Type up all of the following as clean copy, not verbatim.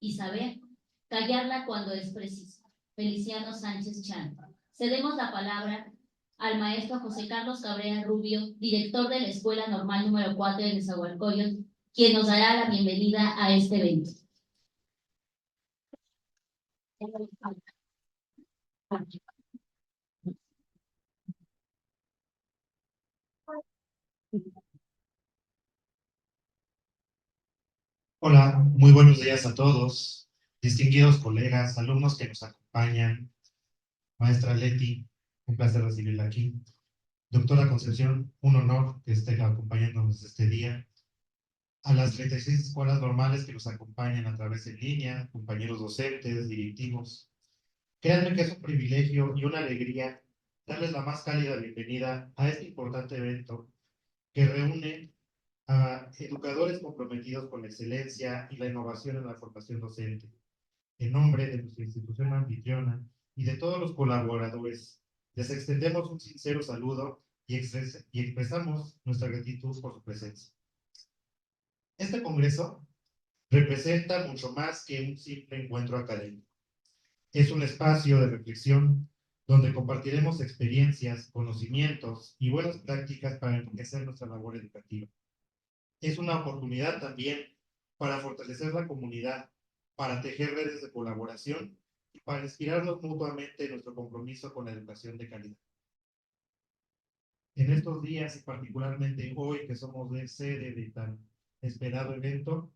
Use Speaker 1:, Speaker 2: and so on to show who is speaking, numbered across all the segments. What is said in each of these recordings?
Speaker 1: y saber callarla cuando es preciso. Feliciano Sánchez Chan. Cedemos la palabra al maestro José Carlos Cabrera Rubio, director de la Escuela Normal número 4 de Nezahualcóyotl, quien nos dará la bienvenida a este evento.
Speaker 2: Hola, muy buenos días a todos, distinguidos colegas, alumnos que nos acompañan, maestra Leti, un placer recibirla aquí. Doctora Concepción, un honor que esté acompañándonos este día. A las 36 escuelas normales que nos acompañan a través de línea, compañeros docentes, directivos. Créanme que es un privilegio y una alegría darles la más cálida bienvenida a este importante evento que reúne a educadores comprometidos con la excelencia y la innovación en la formación docente. En nombre de nuestra institución anfitriona y de todos los colaboradores, les extendemos un sincero saludo y expresamos nuestra gratitud por su presencia. Este congreso representa mucho más que un simple encuentro académico. Es un espacio de reflexión donde compartiremos experiencias, conocimientos y buenas prácticas para enriquecer nuestra labor educativa. Es una oportunidad también para fortalecer la comunidad, para tejer redes de colaboración y para inspirarnos mutuamente en nuestro compromiso con la educación de calidad. En estos días y particularmente hoy que somos de sede de tan esperado evento,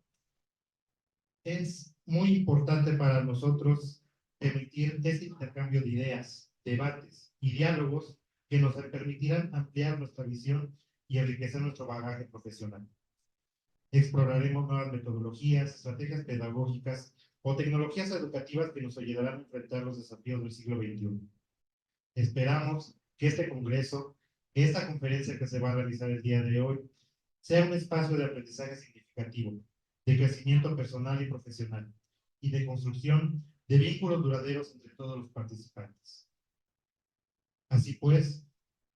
Speaker 2: es muy importante para nosotros permitir este intercambio de ideas, debates y diálogos que nos permitirán ampliar nuestra visión y enriquecer nuestro bagaje profesional. Exploraremos nuevas metodologías, estrategias pedagógicas o tecnologías educativas que nos ayudarán a enfrentar los desafíos del siglo XXI. Esperamos que este congreso, que esta conferencia que se va a realizar el día de hoy, sea un espacio de aprendizaje significativo, de crecimiento personal y profesional, y de construcción de vínculos duraderos entre todos los participantes. Así pues,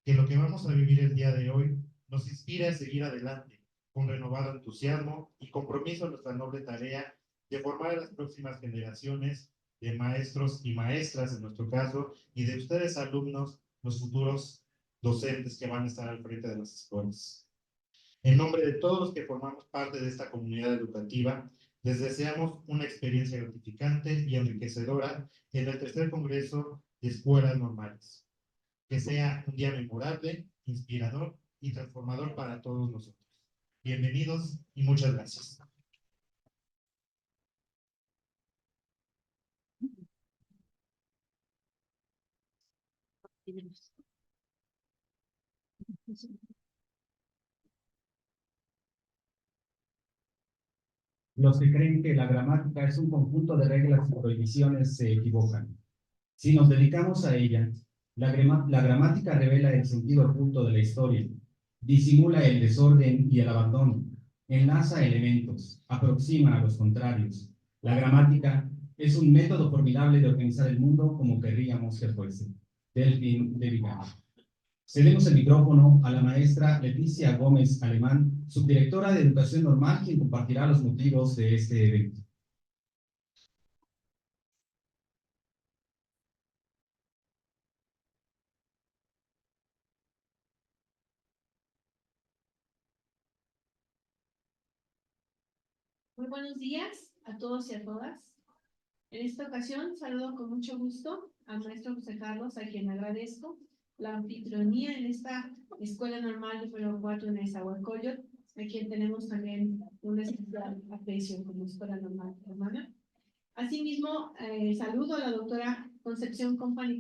Speaker 2: que lo que vamos a vivir el día de hoy nos inspire a seguir adelante, con renovado entusiasmo y compromiso en nuestra noble tarea de formar a las próximas generaciones de maestros y maestras, en nuestro caso, y de ustedes alumnos, los futuros docentes que van a estar al frente de las escuelas. En nombre de todos los que formamos parte de esta comunidad educativa, les deseamos una experiencia gratificante y enriquecedora en el tercer Congreso de Escuelas Normales. Que sea un día memorable, inspirador y transformador para todos nosotros. Bienvenidos y muchas gracias.
Speaker 3: Los que creen que la gramática es un conjunto de reglas y prohibiciones se equivocan. Si nos dedicamos a ella, la gramática revela el sentido oculto de la historia, disimula el desorden y el abandono, enlaza elementos, aproxima a los contrarios. La gramática es un método formidable de organizar el mundo como querríamos que fuese. Delfín de Vigan. Cedemos el micrófono a la maestra Leticia Gómez Alemán, subdirectora de Educación Normal, quien compartirá los motivos de este evento.
Speaker 4: Muy buenos días a todos y a todas. En esta ocasión saludo con mucho gusto al maestro José Carlos, a quien agradezco la anfitrionía en esta Escuela Normal número 4 en Nezahualcóyotl, a quien tenemos también una especial aprecio como Escuela Normal hermana. Asimismo, saludo a la doctora Concepción Company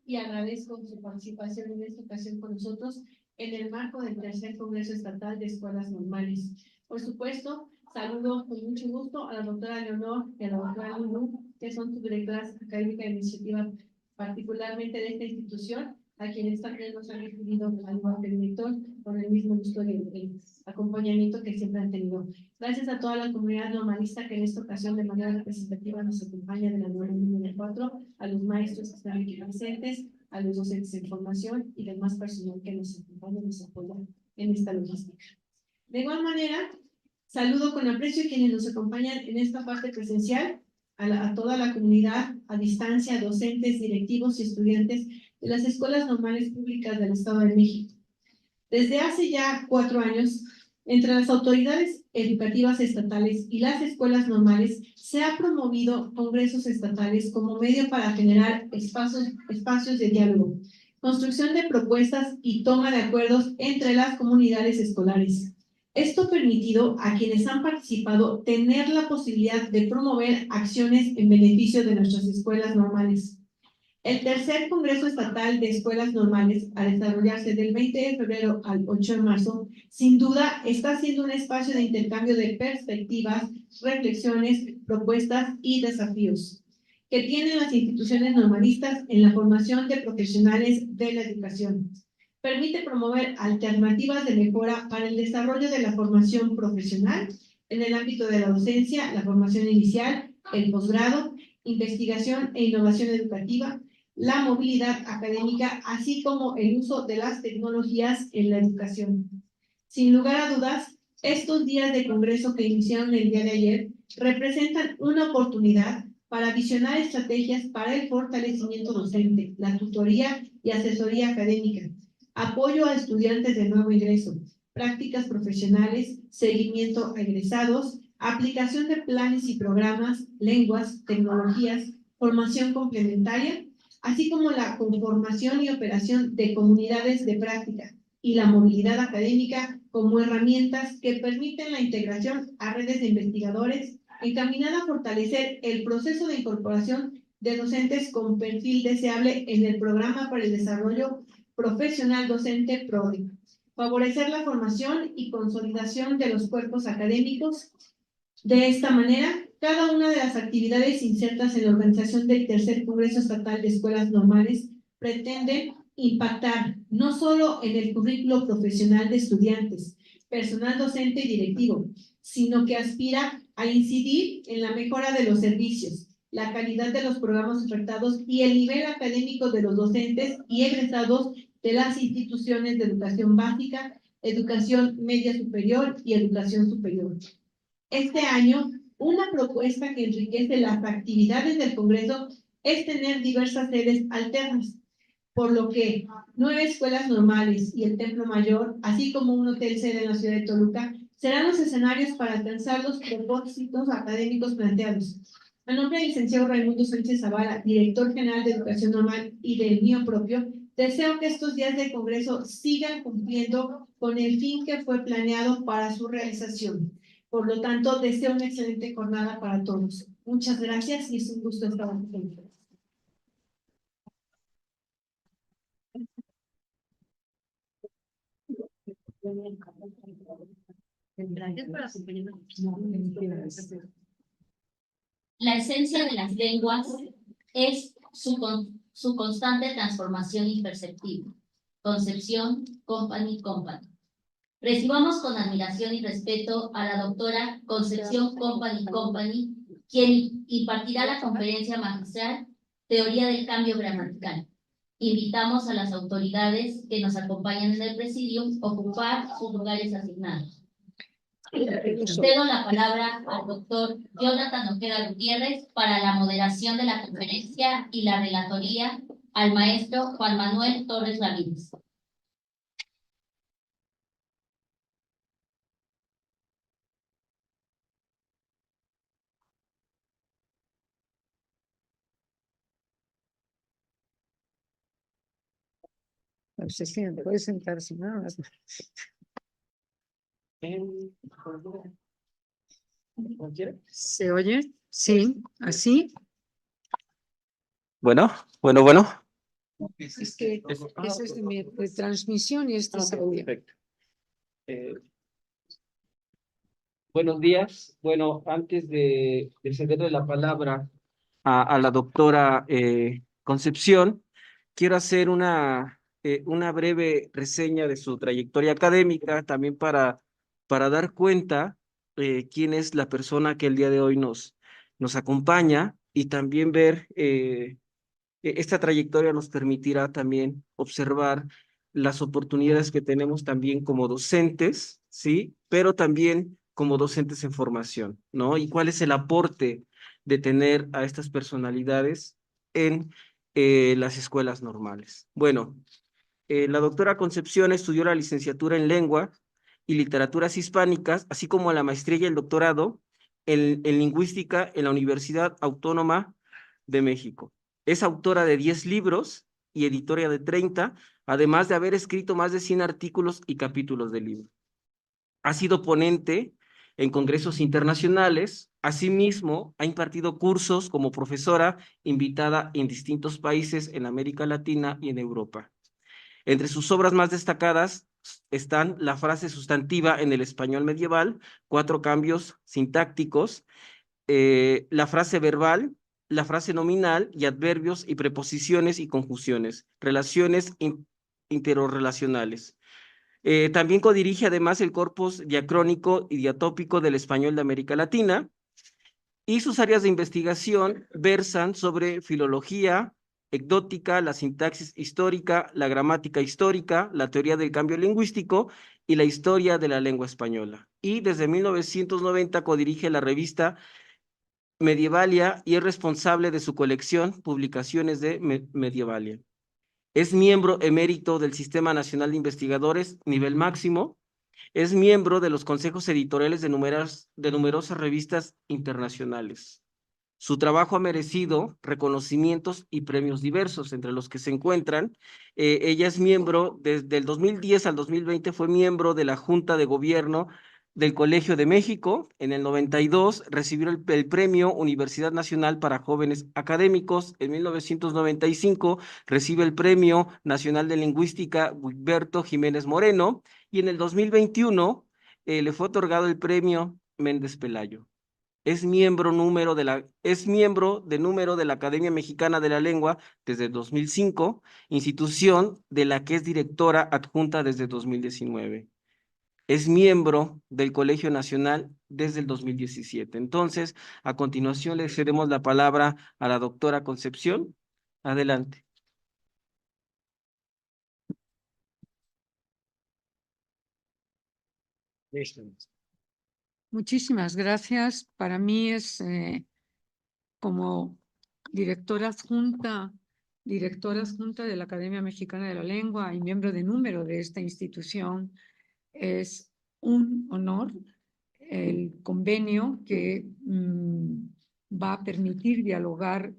Speaker 4: y agradezco su participación en esta ocasión con nosotros en el marco del tercer Congreso Estatal de Escuelas Normales. Por supuesto, saludo con mucho gusto a la doctora Leonor y a la doctora Lulu, que son subdirectoras académicas de iniciativa, particularmente de esta institución, a quienes también nos han recibido al igual que el director, con el mismo gusto y el acompañamiento que siempre han tenido. Gracias a toda la comunidad normalista que en esta ocasión de manera representativa nos acompaña de la nueva número 4, a los maestros que están aquí presentes, a los docentes en formación y demás personal que nos acompaña y nos apoya en esta logística. De igual manera, saludo con aprecio a quienes nos acompañan en esta parte presencial, a toda la comunidad a distancia, docentes, directivos y estudiantes de las escuelas normales públicas del Estado de México. Desde hace ya 4 años, entre las autoridades educativas estatales y las escuelas normales, se ha promovido congresos estatales como medio para generar espacios de diálogo, construcción de propuestas y toma de acuerdos entre las comunidades escolares. Esto ha permitido a quienes han participado tener la posibilidad de promover acciones en beneficio de nuestras escuelas normales. El tercer Congreso Estatal de Escuelas Normales, a desarrollarse del 20 de febrero al 8 de marzo, sin duda está siendo un espacio de intercambio de perspectivas, reflexiones, propuestas y desafíos que tienen las instituciones normalistas en la formación de profesionales de la educación. Permite promover alternativas de mejora para el desarrollo de la formación profesional en el ámbito de la docencia, la formación inicial, el posgrado, investigación e innovación educativa, la movilidad académica, así como el uso de las tecnologías en la educación. Sin lugar a dudas, estos días de congreso que iniciaron el día de ayer representan una oportunidad para visionar estrategias para el fortalecimiento docente, la tutoría y asesoría académica, apoyo a estudiantes de nuevo ingreso, prácticas profesionales, seguimiento a egresados, aplicación de planes y programas, lenguas, tecnologías, formación complementaria, así como la conformación y operación de comunidades de práctica y la movilidad académica como herramientas que permiten la integración a redes de investigadores encaminada a fortalecer el proceso de incorporación de docentes con perfil deseable en el programa para el desarrollo profesional docente PRODE, favorecer la formación y consolidación de los cuerpos académicos. De esta manera, cada una de las actividades insertas en la organización del tercer Congreso Estatal de Escuelas Normales pretende impactar no solo en el currículo profesional de estudiantes, personal docente y directivo, sino que aspira a incidir en la mejora de los servicios, la calidad de los programas ofertados y el nivel académico de los docentes y egresados de las instituciones de educación básica, educación media superior y educación superior. Este año, una propuesta que enriquece las actividades del Congreso es tener diversas sedes alternas, por lo que 9 escuelas normales y el Templo Mayor, así como un hotel sede en la ciudad de Toluca, serán los escenarios para alcanzar los propósitos académicos planteados. A nombre del licenciado Raimundo Sánchez Zavala, director general de Educación Normal, y del mío propio, deseo que estos días de Congreso sigan cumpliendo con el fin que fue planeado para su realización. Por lo tanto, deseo una excelente jornada para todos. Muchas gracias y es un gusto estar aquí con ustedes.
Speaker 1: La esencia de las lenguas es su constante transformación imperceptible. Concepción, Company. Recibamos con admiración y respeto a la doctora Concepción Company, quien impartirá la conferencia magistral Teoría del Cambio Gramatical. Invitamos a las autoridades que nos acompañan en el presidium a ocupar sus lugares asignados. Cedo la palabra al doctor Jonathan Ojeda Gutiérrez para la moderación de la conferencia y la relatoría al maestro Juan Manuel Torres Ramírez.
Speaker 5: Se siente, puede sentarse, ¿no? ¿Se oye? Sí, así.
Speaker 6: Bueno.
Speaker 5: Es que esa es de mi transmisión y este es audio.
Speaker 6: Perfecto. Buenos días. Bueno, antes de cederle la palabra a la doctora Concepción, quiero hacer una breve reseña de su trayectoria académica, también para dar cuenta quién es la persona que el día de hoy nos acompaña, y también ver esta trayectoria nos permitirá también observar las oportunidades que tenemos también como docentes, ¿sí? Pero también como docentes en formación, ¿no? Y cuál es el aporte de tener a estas personalidades en las escuelas normales. Bueno, la doctora Concepción estudió la licenciatura en Lengua y Literaturas Hispánicas, así como la maestría y el doctorado en Lingüística en la Universidad Autónoma de México. Es autora de 10 libros y editora de 30, además de haber escrito más de 100 artículos y capítulos de libro. Ha sido ponente en congresos internacionales. Asimismo, ha impartido cursos como profesora invitada en distintos países en América Latina y en Europa. Entre sus obras más destacadas están la frase sustantiva en el español medieval, 4 cambios sintácticos, la frase verbal, la frase nominal y adverbios y preposiciones y conjunciones, relaciones interrelacionales. También codirige además el corpus diacrónico y diatópico del español de América Latina, y sus áreas de investigación versan sobre filología, ecdótica, la sintaxis histórica, la gramática histórica, la teoría del cambio lingüístico y la historia de la lengua española. Y desde 1990 codirige la revista Medievalia y es responsable de su colección Publicaciones de Medievalia. Es miembro emérito del Sistema Nacional de Investigadores, nivel máximo. Es miembro de los consejos editoriales de numerosas revistas internacionales. Su trabajo ha merecido reconocimientos y premios diversos, entre los que se encuentran. Ella es miembro, desde el 2010 al 2020 fue miembro de la Junta de Gobierno del Colegio de México. En el 92 recibió el Premio Universidad Nacional para Jóvenes Académicos. En 1995 recibe el Premio Nacional de Lingüística Wigberto Jiménez Moreno. Y en el 2021 le fue otorgado el Premio Méndez Pelayo. Es miembro de la Academia Mexicana de la Lengua desde 2005, institución de la que es directora adjunta desde 2019. Es miembro del Colegio Nacional desde el 2017. Entonces, a continuación le cedemos la palabra a la doctora Concepción. Adelante.
Speaker 5: Muchísimas gracias. Para mí es como directora adjunta de la Academia Mexicana de la Lengua y miembro de número de esta institución, es un honor el convenio que va a permitir dialogar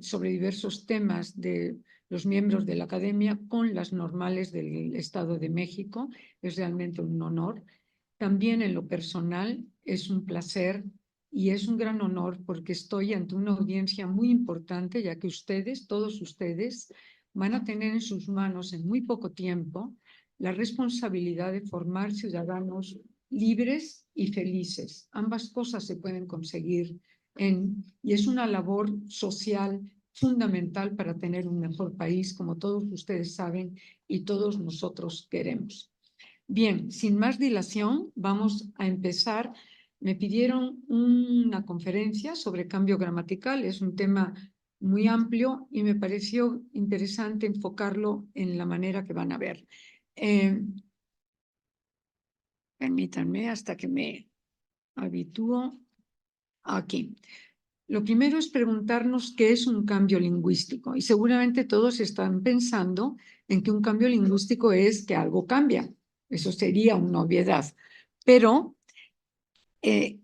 Speaker 5: sobre diversos temas de los miembros de la Academia con las normales del Estado de México. Es realmente un honor. También en lo personal es un placer y es un gran honor porque estoy ante una audiencia muy importante, ya que ustedes, todos ustedes, van a tener en sus manos en muy poco tiempo la responsabilidad de formar ciudadanos libres y felices. Ambas cosas se pueden conseguir y es una labor social fundamental para tener un mejor país, como todos ustedes saben y todos nosotros queremos. Bien, sin más dilación, vamos a empezar. Me pidieron una conferencia sobre cambio gramatical. Es un tema muy amplio y me pareció interesante enfocarlo en la manera que van a ver. Permítanme hasta que me habitúo aquí. Lo primero es preguntarnos qué es un cambio lingüístico y seguramente todos están pensando en que un cambio lingüístico es que algo cambia. Eso sería una obviedad. Pero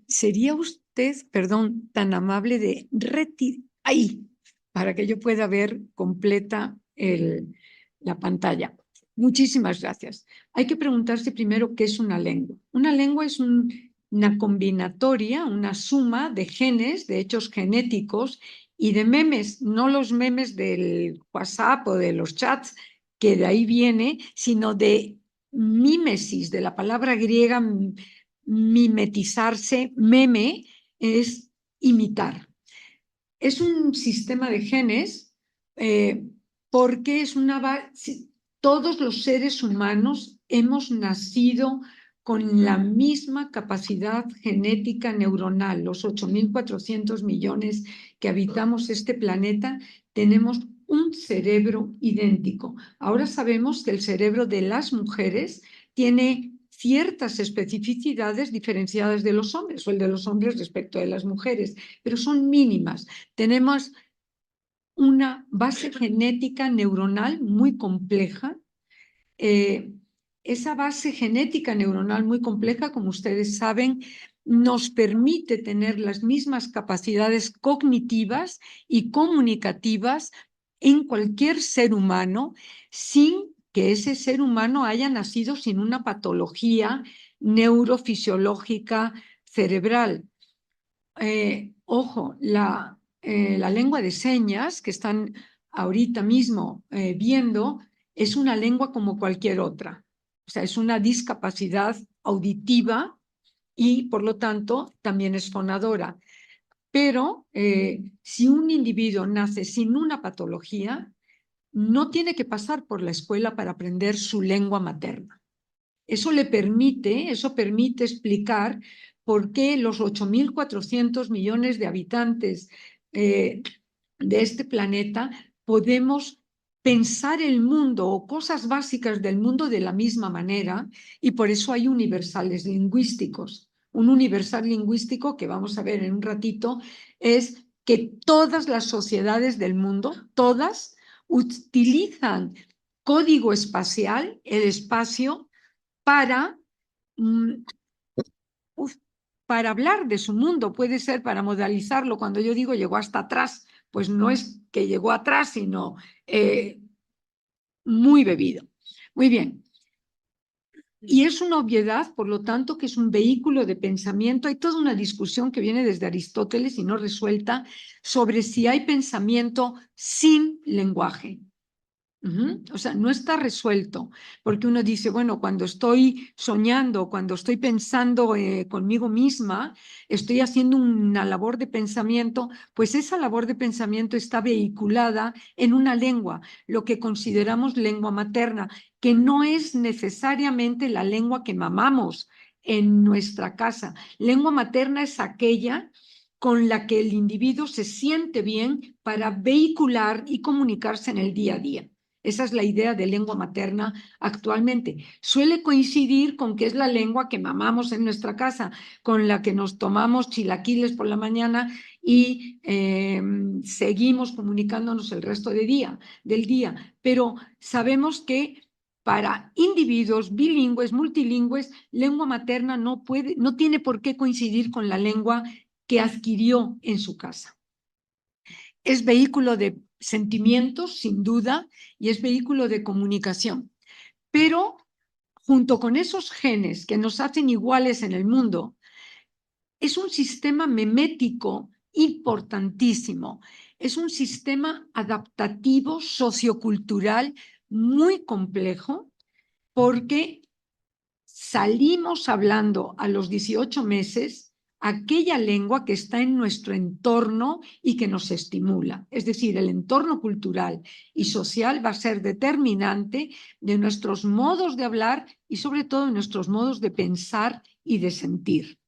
Speaker 5: ¿sería usted, perdón, tan amable de retirar ahí para que yo pueda ver completa la pantalla? Muchísimas gracias. Hay que preguntarse primero qué es una lengua. Una lengua es una combinatoria, una suma de genes, de hechos genéticos y de memes, no los memes del WhatsApp o de los chats, que de ahí viene, sino de mímesis, de la palabra griega mimetizarse. Meme es imitar. Es un sistema de genes porque es todos los seres humanos hemos nacido con la misma capacidad genética neuronal. Los 8.400 millones que habitamos este planeta tenemos un cerebro idéntico. Ahora sabemos que el cerebro de las mujeres tiene ciertas especificidades diferenciadas de los hombres o el de los hombres respecto de las mujeres, pero son mínimas. Tenemos una base genética neuronal muy compleja. Esa base genética neuronal muy compleja, como ustedes saben, nos permite tener las mismas capacidades cognitivas y comunicativas en cualquier ser humano, sin que ese ser humano haya nacido sin una patología neurofisiológica cerebral. Ojo, la lengua de señas que están ahorita mismo viendo es una lengua como cualquier otra. O sea, es una discapacidad auditiva y, por lo tanto, también es fonadora. Pero si un individuo nace sin una patología, no tiene que pasar por la escuela para aprender su lengua materna. Eso permite explicar por qué los 8.400 millones de habitantes de este planeta podemos pensar el mundo o cosas básicas del mundo de la misma manera, y por eso hay universales lingüísticos. Un universal lingüístico, que vamos a ver en un ratito, es que todas las sociedades del mundo, todas, utilizan código espacial, el espacio, para hablar de su mundo. Puede ser para modalizarlo. Cuando yo digo llegó hasta atrás, pues no es que llegó atrás, sino muy bebido. Muy bien. Y es una obviedad, por lo tanto, que es un vehículo de pensamiento. Hay toda una discusión que viene desde Aristóteles y no resuelta sobre si hay pensamiento sin lenguaje. O sea, no está resuelto, porque uno dice, bueno, cuando estoy soñando, cuando estoy pensando conmigo misma, estoy haciendo una labor de pensamiento, pues esa labor de pensamiento está vehiculada en una lengua, lo que consideramos lengua materna, que no es necesariamente la lengua que mamamos en nuestra casa. Lengua materna es aquella con la que el individuo se siente bien para vehicular y comunicarse en el día a día. Esa es la idea de lengua materna actualmente. Suele coincidir con que es la lengua que mamamos en nuestra casa, con la que nos tomamos chilaquiles por la mañana y seguimos comunicándonos el resto del día. Pero sabemos que para individuos bilingües, multilingües, lengua materna no tiene por qué coincidir con la lengua que adquirió en su casa. Es vehículo de sentimientos, sin duda, y es vehículo de comunicación. Pero junto con esos genes que nos hacen iguales en el mundo, es un sistema memético importantísimo. Es un sistema adaptativo, sociocultural, muy complejo, porque salimos hablando a los 18 meses aquella lengua que está en nuestro entorno y que nos estimula. Es decir, el entorno cultural y social va a ser determinante de nuestros modos de hablar y sobre todo de nuestros modos de pensar y de sentir.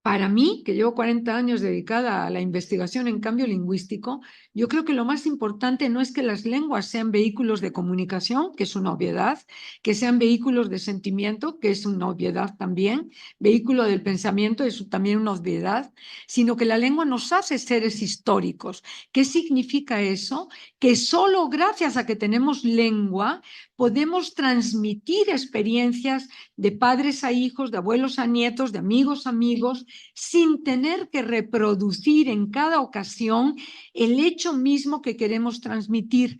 Speaker 5: Para mí, que llevo 40 años dedicada a la investigación en cambio lingüístico, yo creo que lo más importante no es que las lenguas sean vehículos de comunicación, que es una obviedad, que sean vehículos de sentimiento, que es una obviedad también, vehículo del pensamiento es también una obviedad, sino que la lengua nos hace seres históricos. ¿Qué significa eso? Que solo gracias a que tenemos lengua podemos transmitir experiencias de padres a hijos, de abuelos a nietos, de amigos a amigos, sin tener que reproducir en cada ocasión el hecho mismo que queremos transmitir.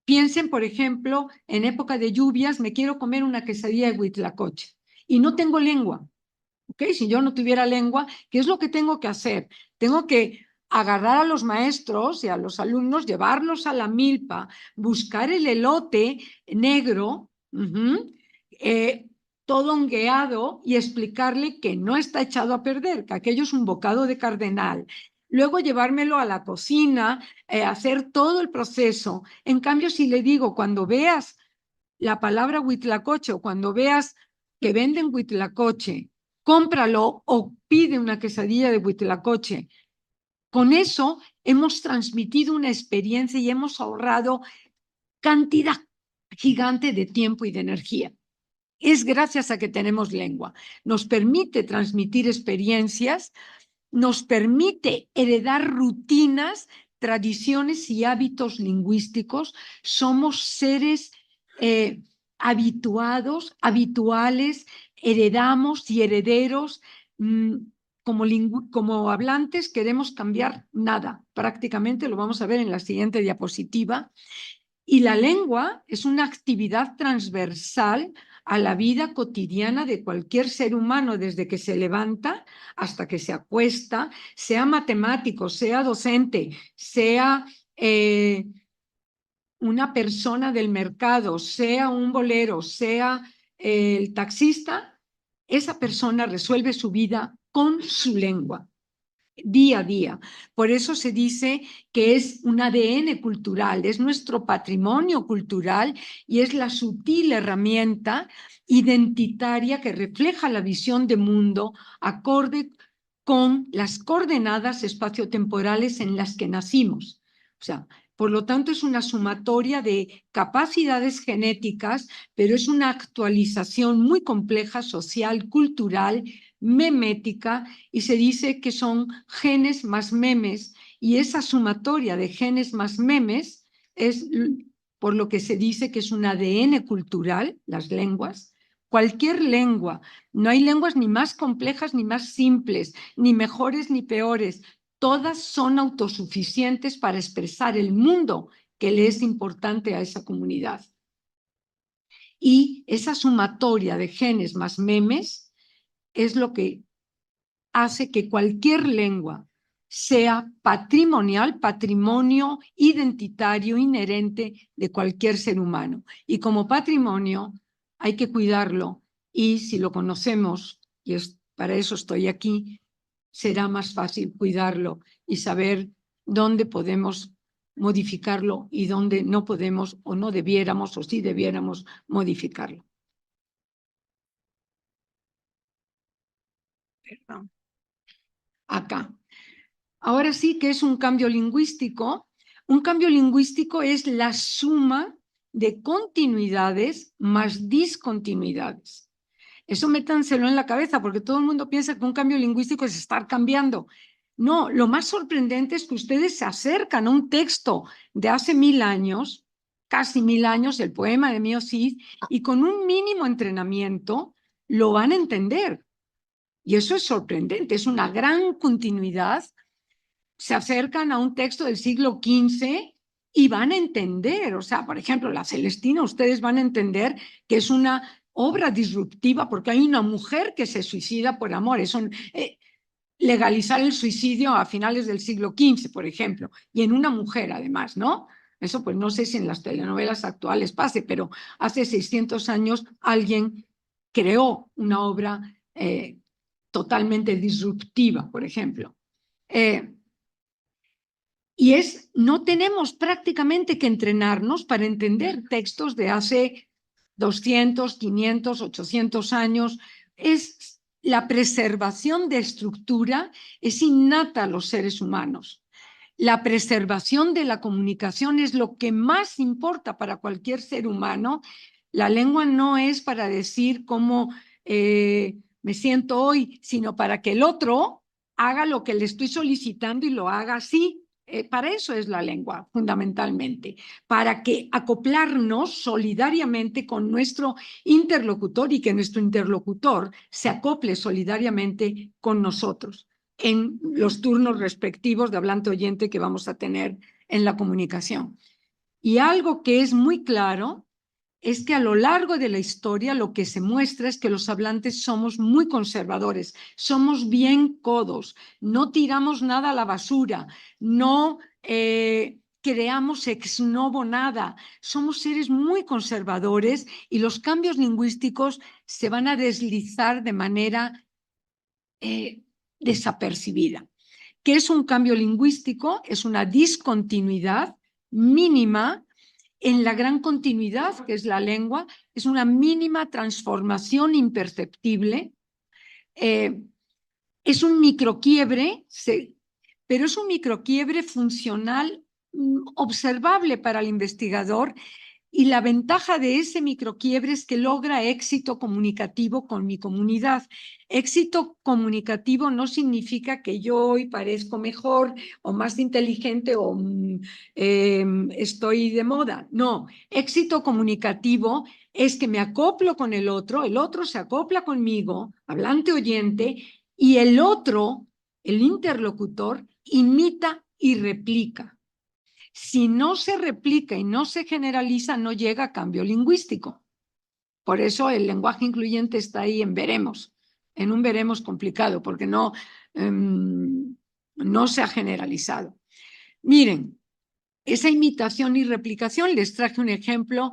Speaker 5: Piensen, por ejemplo, en época de lluvias, me quiero comer una quesadilla de huitlacoche y no tengo lengua. ¿Okay? Si yo no tuviera lengua, ¿qué es lo que tengo que hacer? Tengo que agarrar a los maestros y a los alumnos, llevarlos a la milpa, buscar el elote negro, todo hongueado, y explicarle que no está echado a perder, que aquello es un bocado de cardenal. Luego llevármelo a la cocina, hacer todo el proceso. En cambio, si le digo, cuando veas la palabra huitlacoche o cuando veas que venden huitlacoche, cómpralo o pide una quesadilla de huitlacoche. Con eso hemos transmitido una experiencia y hemos ahorrado cantidad, gigante de tiempo y de energía. Es gracias a que tenemos lengua. Nos permite transmitir experiencias, nos permite heredar rutinas, tradiciones y hábitos lingüísticos. Somos seres habituales, heredamos y herederos. Como hablantes queremos cambiar nada. Prácticamente lo vamos a ver en la siguiente diapositiva. Y la lengua es una actividad transversal a la vida cotidiana de cualquier ser humano, desde que se levanta hasta que se acuesta, sea matemático, sea docente, sea una persona del mercado, sea un bolero, sea el taxista. Esa persona resuelve su vida con su lengua, día a día. Por eso se dice que es un ADN cultural, es nuestro patrimonio cultural y es la sutil herramienta identitaria que refleja la visión de mundo acorde con las coordenadas espaciotemporales en las que nacimos. O sea, por lo tanto, es una sumatoria de capacidades genéticas, pero es una actualización muy compleja, social, cultural, memética, y se dice que son genes más memes, y esa sumatoria de genes más memes es por lo que se dice que es un ADN cultural, las lenguas. Cualquier lengua, no hay lenguas ni más complejas ni más simples, ni mejores ni peores, todas son autosuficientes para expresar el mundo que le es importante a esa comunidad. Y esa sumatoria de genes más memes es lo que hace que cualquier lengua sea patrimonial, patrimonio identitario inherente de cualquier ser humano. Y como patrimonio hay que cuidarlo, y si lo conocemos, y para eso estoy aquí, será más fácil cuidarlo y saber dónde podemos modificarlo y dónde no podemos o no debiéramos o sí debiéramos modificarlo. Perdón. Acá. Ahora sí que es un cambio lingüístico. Un cambio lingüístico es la suma de continuidades más discontinuidades. Eso métanselo en la cabeza, porque todo el mundo piensa que un cambio lingüístico es estar cambiando. No, lo más sorprendente es que ustedes se acercan a un texto de hace 1000 años, casi 1000 años, el poema de Mio Cid, y con un mínimo entrenamiento lo van a entender. Y eso es sorprendente, es una gran continuidad. Se acercan a un texto del siglo XV y van a entender, o sea, por ejemplo, la Celestina, ustedes van a entender que es una obra disruptiva porque hay una mujer que se suicida por amor. Eso, legalizar el suicidio a finales del siglo XV, por ejemplo, y en una mujer además, ¿no? Eso pues no sé si en las telenovelas actuales pase, pero hace 600 años alguien creó una obra totalmente disruptiva, por ejemplo. Y no tenemos prácticamente que entrenarnos para entender textos de hace 200, 500, 800 años. La preservación de estructura es innata a los seres humanos. La preservación de la comunicación es lo que más importa para cualquier ser humano. La lengua no es para decir cómo me siento hoy, sino para que el otro haga lo que le estoy solicitando y lo haga así. Para eso es la lengua, fundamentalmente, para que acoplarnos solidariamente con nuestro interlocutor y que nuestro interlocutor se acople solidariamente con nosotros en los turnos respectivos de hablante-oyente que vamos a tener en la comunicación. Y algo que es muy claro es que a lo largo de la historia lo que se muestra es que los hablantes somos muy conservadores, somos bien codos, no tiramos nada a la basura, no creamos ex novo nada, somos seres muy conservadores y los cambios lingüísticos se van a deslizar de manera desapercibida. ¿Qué es un cambio lingüístico? Es una discontinuidad mínima en la gran continuidad que es la lengua, es una mínima transformación imperceptible, es un microquiebre, pero es un microquiebre funcional observable para el investigador Y la ventaja de ese microquiebre es que logra éxito comunicativo con mi comunidad. Éxito comunicativo no significa que yo hoy parezco mejor o más inteligente o estoy de moda. No, éxito comunicativo es que me acoplo con el otro se acopla conmigo, hablante oyente, y el otro, el interlocutor, imita y replica. Si no se replica y no se generaliza, no llega a cambio lingüístico. Por eso el lenguaje incluyente está ahí en veremos, en un veremos complicado, porque no se ha generalizado. Miren, esa imitación y replicación, les traje un ejemplo.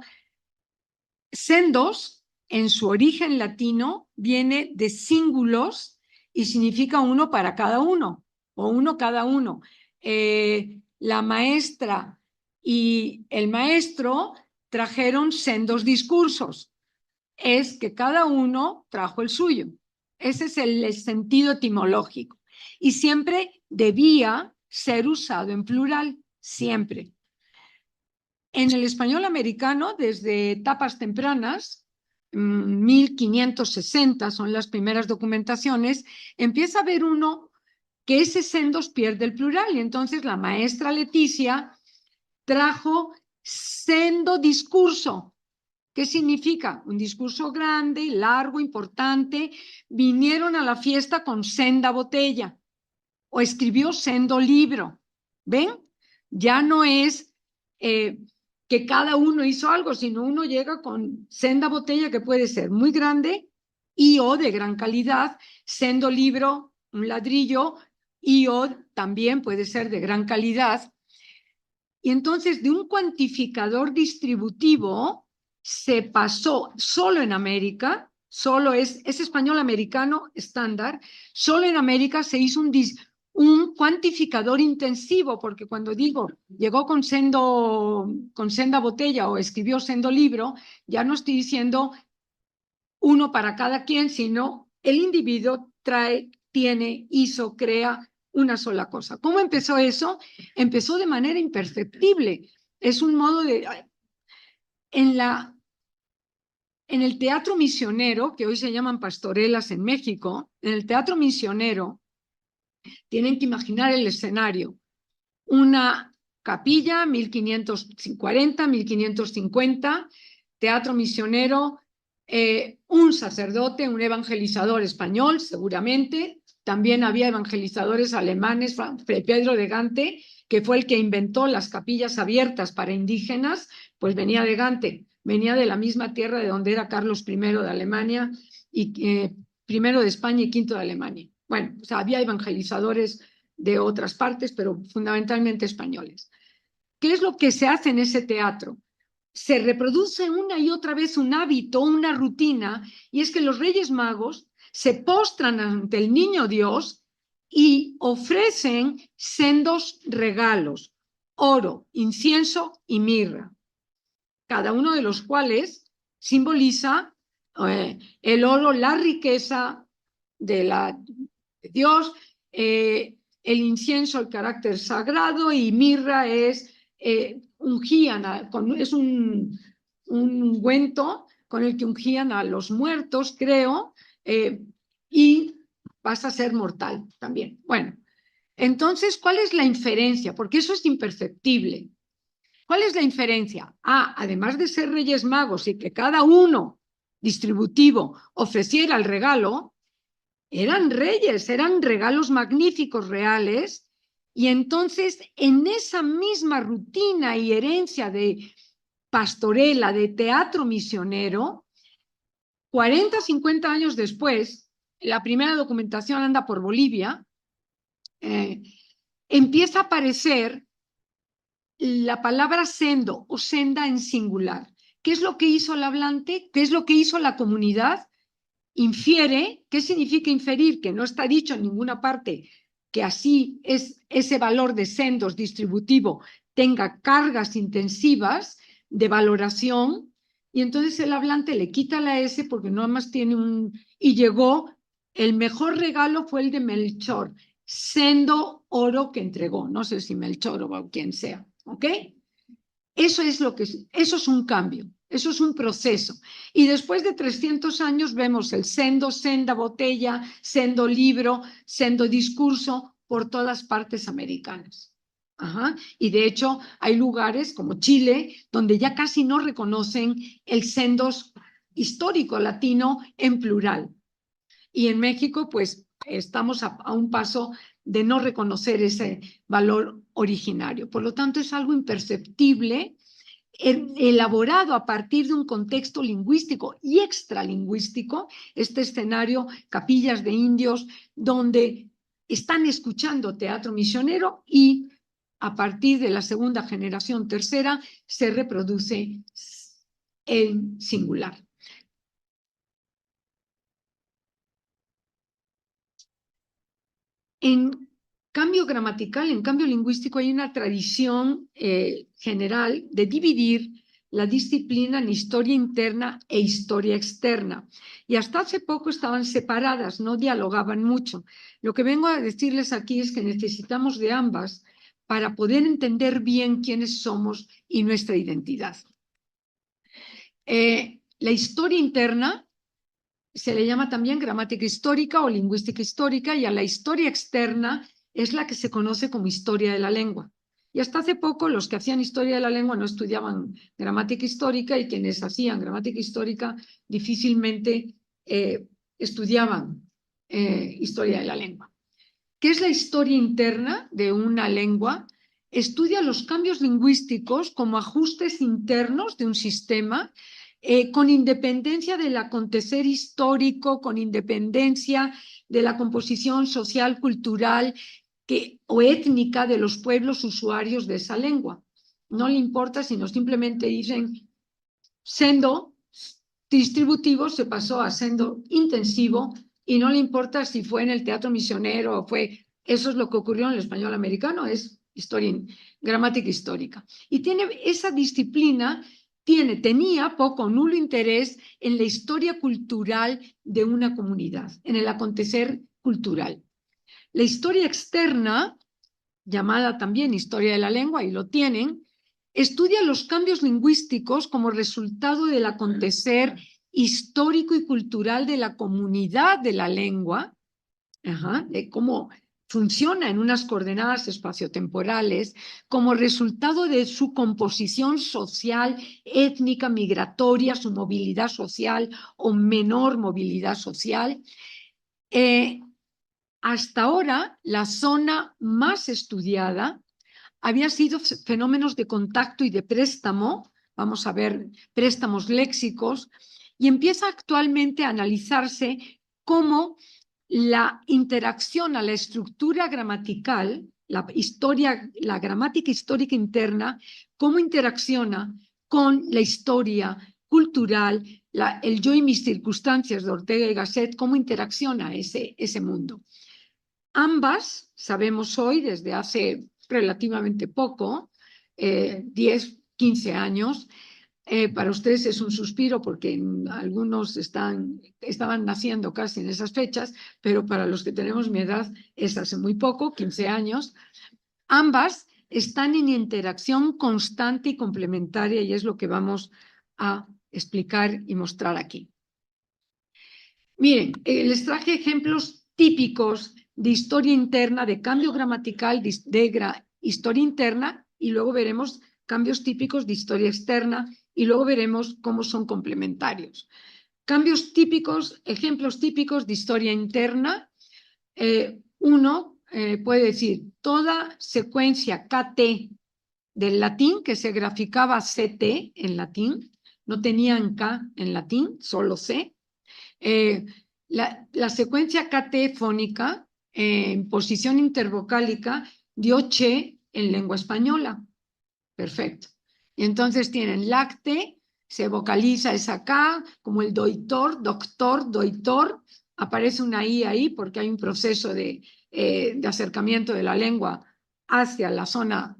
Speaker 5: Sendos, en su origen latino, viene de cíngulos y significa uno para cada uno, o uno cada uno. La maestra y el maestro trajeron sendos discursos. Es que cada uno trajo el suyo. Ese es el sentido etimológico. Y siempre debía ser usado en plural, siempre. En el español americano, desde etapas tempranas, 1560 son las primeras documentaciones, empieza a haber uno que ese sendos pierde el plural, y entonces la maestra Leticia trajo sendo discurso. ¿Qué significa? Un discurso grande, largo, importante. Vinieron a la fiesta con senda botella, o escribió sendo libro. ¿Ven? Ya no es que cada uno hizo algo, sino uno llega con senda botella, que puede ser muy grande y o de gran calidad, sendo libro, un ladrillo, y o también puede ser de gran calidad. Y entonces de un cuantificador distributivo se pasó solo en América, solo es español americano estándar, solo en América se hizo un cuantificador intensivo, porque cuando digo llegó con senda botella o escribió sendo libro, ya no estoy diciendo uno para cada quien, sino el individuo trae, tiene, hizo, crea una sola cosa. ¿Cómo empezó eso? Empezó de manera imperceptible. Es un modo de... En el teatro misionero, que hoy se llaman pastorelas en México, en el teatro misionero, tienen que imaginar el escenario. Una capilla, 1540, 1550, teatro misionero, un sacerdote, un evangelizador español, seguramente. También había evangelizadores alemanes, Pedro de Gante, que fue el que inventó las capillas abiertas para indígenas, pues venía de Gante, venía de la misma tierra de donde era Carlos I de Alemania, y primero de España y quinto de Alemania. Bueno, o sea, había evangelizadores de otras partes, pero fundamentalmente españoles. ¿Qué es lo que se hace en ese teatro? Se reproduce una y otra vez un hábito, una rutina, y es que los Reyes Magos se postran ante el Niño Dios y ofrecen sendos regalos: oro, incienso y mirra, cada uno de los cuales simboliza el oro, la riqueza de Dios, el incienso, el carácter sagrado, y mirra es ungían, es un ungüento con el que ungían a los muertos, creo, y vas a ser mortal también. Bueno, entonces, ¿cuál es la inferencia? Porque eso es imperceptible. ¿Cuál es la inferencia? Además de ser Reyes Magos y que cada uno distributivo ofreciera el regalo, eran reyes, eran regalos magníficos, reales, y entonces en esa misma rutina y herencia de pastorela, de teatro misionero, 40, 50 años después, la primera documentación anda por Bolivia, empieza a aparecer la palabra sendo o senda en singular. ¿Qué es lo que hizo el hablante? ¿Qué es lo que hizo la comunidad? Infiere. ¿Qué significa inferir? Que no está dicho en ninguna parte que así es ese valor de sendos distributivo tenga cargas intensivas de valoración, y entonces el hablante le quita la S porque nada más tiene y llegó, el mejor regalo fue el de Melchor, sendo oro que entregó, no sé si Melchor o quien sea, ¿ok? Eso es un cambio, eso es un proceso. Y después de 300 años vemos el sendo, senda, botella, sendo libro, sendo discurso por todas partes americanas. Ajá. Y de hecho hay lugares como Chile donde ya casi no reconocen el sendos histórico latino en plural. Y en México, pues, estamos a un paso de no reconocer ese valor originario. Por lo tanto, es algo imperceptible, elaborado a partir de un contexto lingüístico y extralingüístico, este escenario, capillas de indios, donde están escuchando teatro misionero y a partir de la segunda generación, tercera, se reproduce en singular. En cambio gramatical, en cambio lingüístico, hay una tradición general de dividir la disciplina en historia interna e historia externa. Y hasta hace poco estaban separadas, no dialogaban mucho. Lo que vengo a decirles aquí es que necesitamos de ambas para poder entender bien quiénes somos y nuestra identidad. La historia interna se le llama también gramática histórica o lingüística histórica, y a la historia externa es la que se conoce como historia de la lengua. Y hasta hace poco los que hacían historia de la lengua no estudiaban gramática histórica, y quienes hacían gramática histórica difícilmente estudiaban historia de la lengua. ¿Qué es la historia interna de una lengua? Estudia los cambios lingüísticos como ajustes internos de un sistema, con independencia del acontecer histórico, con independencia de la composición social, cultural o étnica de los pueblos usuarios de esa lengua. No le importa, sino simplemente dicen sendo distributivo se pasó a sendo intensivo, y no le importa si fue en el teatro misionero o fue. Eso es lo que ocurrió en el español americano, es gramática histórica. Y esa disciplina tenía poco o nulo interés en la historia cultural de una comunidad, en el acontecer cultural. La historia externa, llamada también historia de la lengua, y lo tienen, estudia los cambios lingüísticos como resultado del acontecer histórico y cultural de la comunidad de la lengua, de cómo funciona en unas coordenadas espaciotemporales, como resultado de su composición social, étnica, migratoria, su movilidad social o menor movilidad social. Hasta ahora, la zona más estudiada había sido fenómenos de contacto y de préstamo, vamos a ver préstamos léxicos, y empieza actualmente a analizarse cómo la interacción a la estructura gramatical, la gramática histórica interna, cómo interacciona con la historia cultural, el yo y mis circunstancias de Ortega y Gasset, cómo interacciona ese mundo. Ambas, sabemos hoy, desde hace relativamente poco, 10, 15 años, para ustedes es un suspiro porque algunos estaban naciendo casi en esas fechas, pero para los que tenemos mi edad es hace muy poco, 15 años. Ambas están en interacción constante y complementaria, y es lo que vamos a explicar y mostrar aquí. Miren, les traje ejemplos típicos de historia interna, de cambio gramatical, de historia interna, y luego veremos cambios típicos de historia externa, y luego veremos cómo son complementarios. Cambios típicos, ejemplos típicos de historia interna. Uno puede decir, toda secuencia KT del latín, que se graficaba CT en latín, no tenían K en latín, solo C. La secuencia KT fónica en posición intervocálica dio che en lengua española. Perfecto. Y entonces tienen lacte, se vocaliza esa K, como el doitor, doctor, doitor, aparece una I ahí porque hay un proceso de acercamiento de la lengua hacia la zona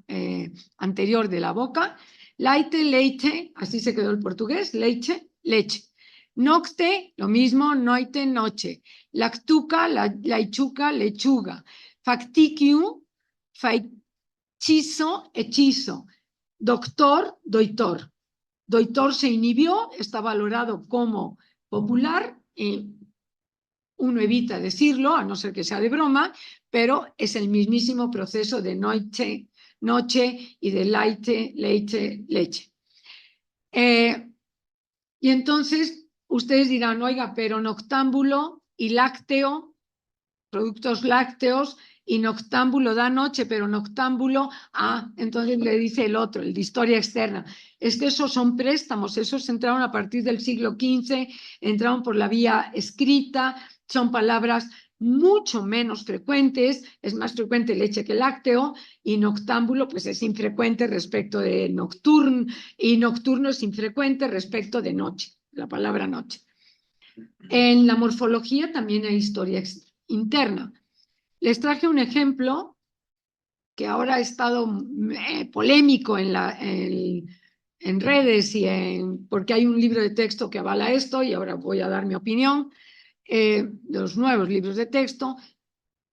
Speaker 5: anterior de la boca. Laite, leite, así se quedó el portugués, leche, leche. Nocte, lo mismo, noite, noche. Lactuca, laichuca, lechuga. Facticium, hechizo, hechizo. doctor, doitor. Doitor se inhibió, está valorado como popular, uno evita decirlo, a no ser que sea de broma, pero es el mismísimo proceso de noche, noche y de leite, leche, leche. Y entonces ustedes dirán, oiga, pero noctámbulo y lácteo, productos lácteos, y noctámbulo da noche, pero noctámbulo, entonces le dice el otro, el de historia externa, es que esos son préstamos, esos entraron a partir del siglo XV, entraron por la vía escrita, son palabras mucho menos frecuentes, es más frecuente leche que lácteo, y noctámbulo pues es infrecuente respecto de nocturno, y nocturno es infrecuente respecto de noche, la palabra noche. En la morfología también hay historia interna. Les traje un ejemplo que ahora ha estado polémico en redes porque hay un libro de texto que avala esto y ahora voy a dar mi opinión de los nuevos libros de texto.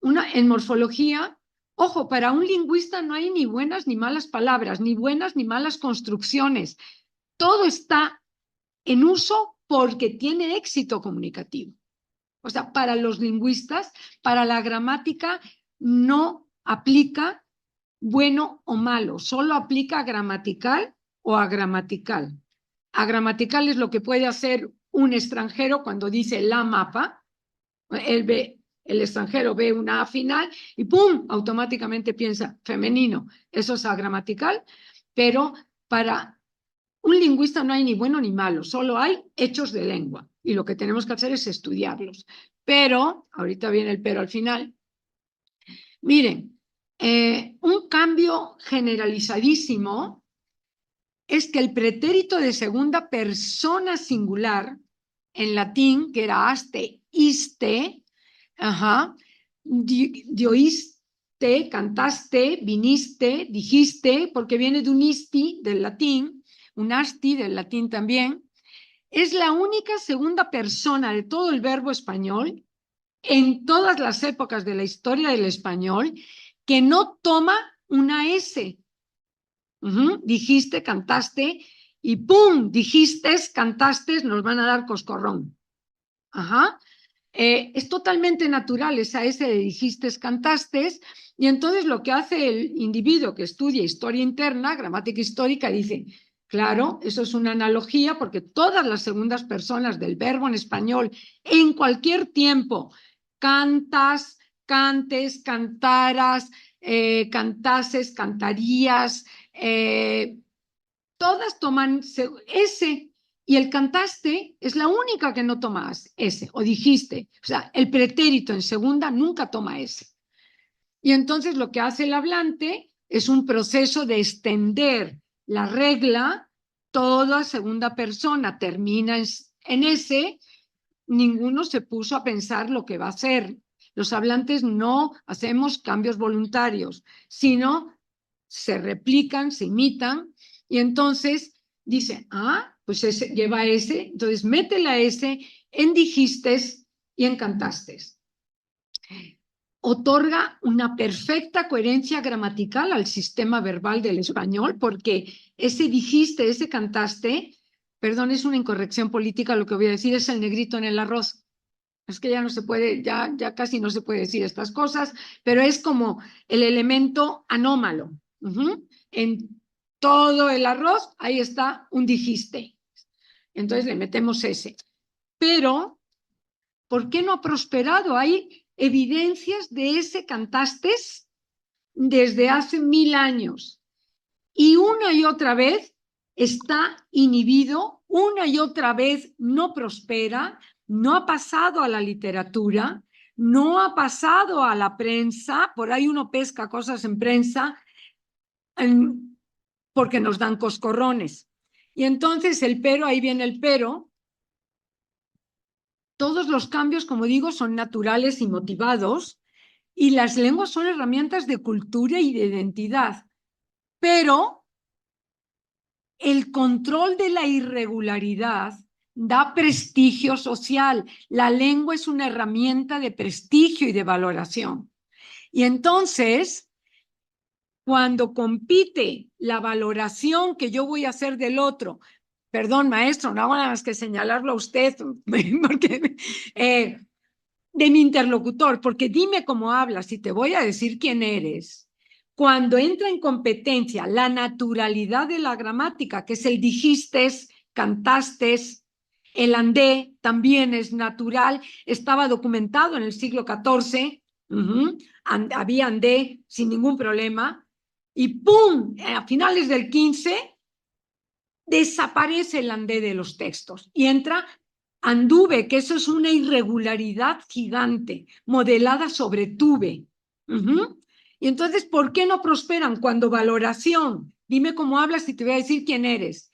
Speaker 5: En morfología, ojo, para un lingüista no hay ni buenas ni malas palabras, ni buenas ni malas construcciones. Todo está en uso porque tiene éxito comunicativo. O sea, para los lingüistas, para la gramática no aplica bueno o malo, solo aplica gramatical o agramatical. Agramatical es lo que puede hacer un extranjero cuando dice la mapa. El extranjero ve una A final y ¡pum! Automáticamente piensa femenino. Eso es agramatical, pero para un lingüista no hay ni bueno ni malo, solo hay hechos de lengua y lo que tenemos que hacer es estudiarlos. Pero, ahorita viene el pero al final, miren, un cambio generalizadísimo es que el pretérito de segunda persona singular en latín, que era aste, iste, dioiste, cantaste, viniste, dijiste, porque viene de un isti del latín, un asti del latín también, es la única segunda persona de todo el verbo español en todas las épocas de la historia del español que no toma una S. Dijiste, cantaste y ¡pum! Dijiste, cantaste, nos van a dar coscorrón. Es totalmente natural esa S de dijiste, cantaste, y entonces lo que hace el individuo que estudia historia interna, gramática histórica, dice, claro, eso es una analogía porque todas las segundas personas del verbo en español en cualquier tiempo, cantas, cantes, cantaras, cantases, cantarías, todas toman S. Y el cantaste es la única que no toma S, o dijiste. O sea, el pretérito en segunda nunca toma S. Y entonces lo que hace el hablante es un proceso de extender la regla, toda segunda persona termina en S, ninguno se puso a pensar lo que va a hacer. Los hablantes no hacemos cambios voluntarios, sino se replican, se imitan, y entonces dice, pues ese lleva S, entonces mete la S en dijistes y en cantastes. Otorga una perfecta coherencia gramatical al sistema verbal del español, porque ese dijiste, ese cantaste, perdón, es una incorrección política lo que voy a decir, es el negrito en el arroz. Es que ya no se puede, ya casi no se puede decir estas cosas, pero es como el elemento anómalo. En todo el arroz, ahí está un dijiste. Entonces le metemos ese. Pero, ¿por qué no ha prosperado? Hay evidencias de ese cantastes desde hace 1000 años. Y una y otra vez está inhibido, una y otra vez no prospera, no ha pasado a la literatura, no ha pasado a la prensa, por ahí uno pesca cosas en prensa porque nos dan coscorrones. Y entonces ahí viene el pero. Todos los cambios, como digo, son naturales y motivados, y las lenguas son herramientas de cultura y de identidad, pero el control de la irregularidad da prestigio social. La lengua es una herramienta de prestigio y de valoración. Y entonces, cuando compite la valoración que yo voy a hacer del otro, perdón, maestro, no hago nada más que señalarlo a usted, porque, de mi interlocutor, porque dime cómo hablas y te voy a decir quién eres. Cuando entra en competencia la naturalidad de la gramática, que es el dijistes, cantastes, el andé también es natural, estaba documentado en el siglo XIV, había andé sin ningún problema, y ¡pum! A finales del XV desaparece el andé de los textos y entra anduve, que eso es una irregularidad gigante, modelada sobre tuve. Y entonces, ¿por qué no prosperan? Cuando valoración, dime cómo hablas y te voy a decir quién eres,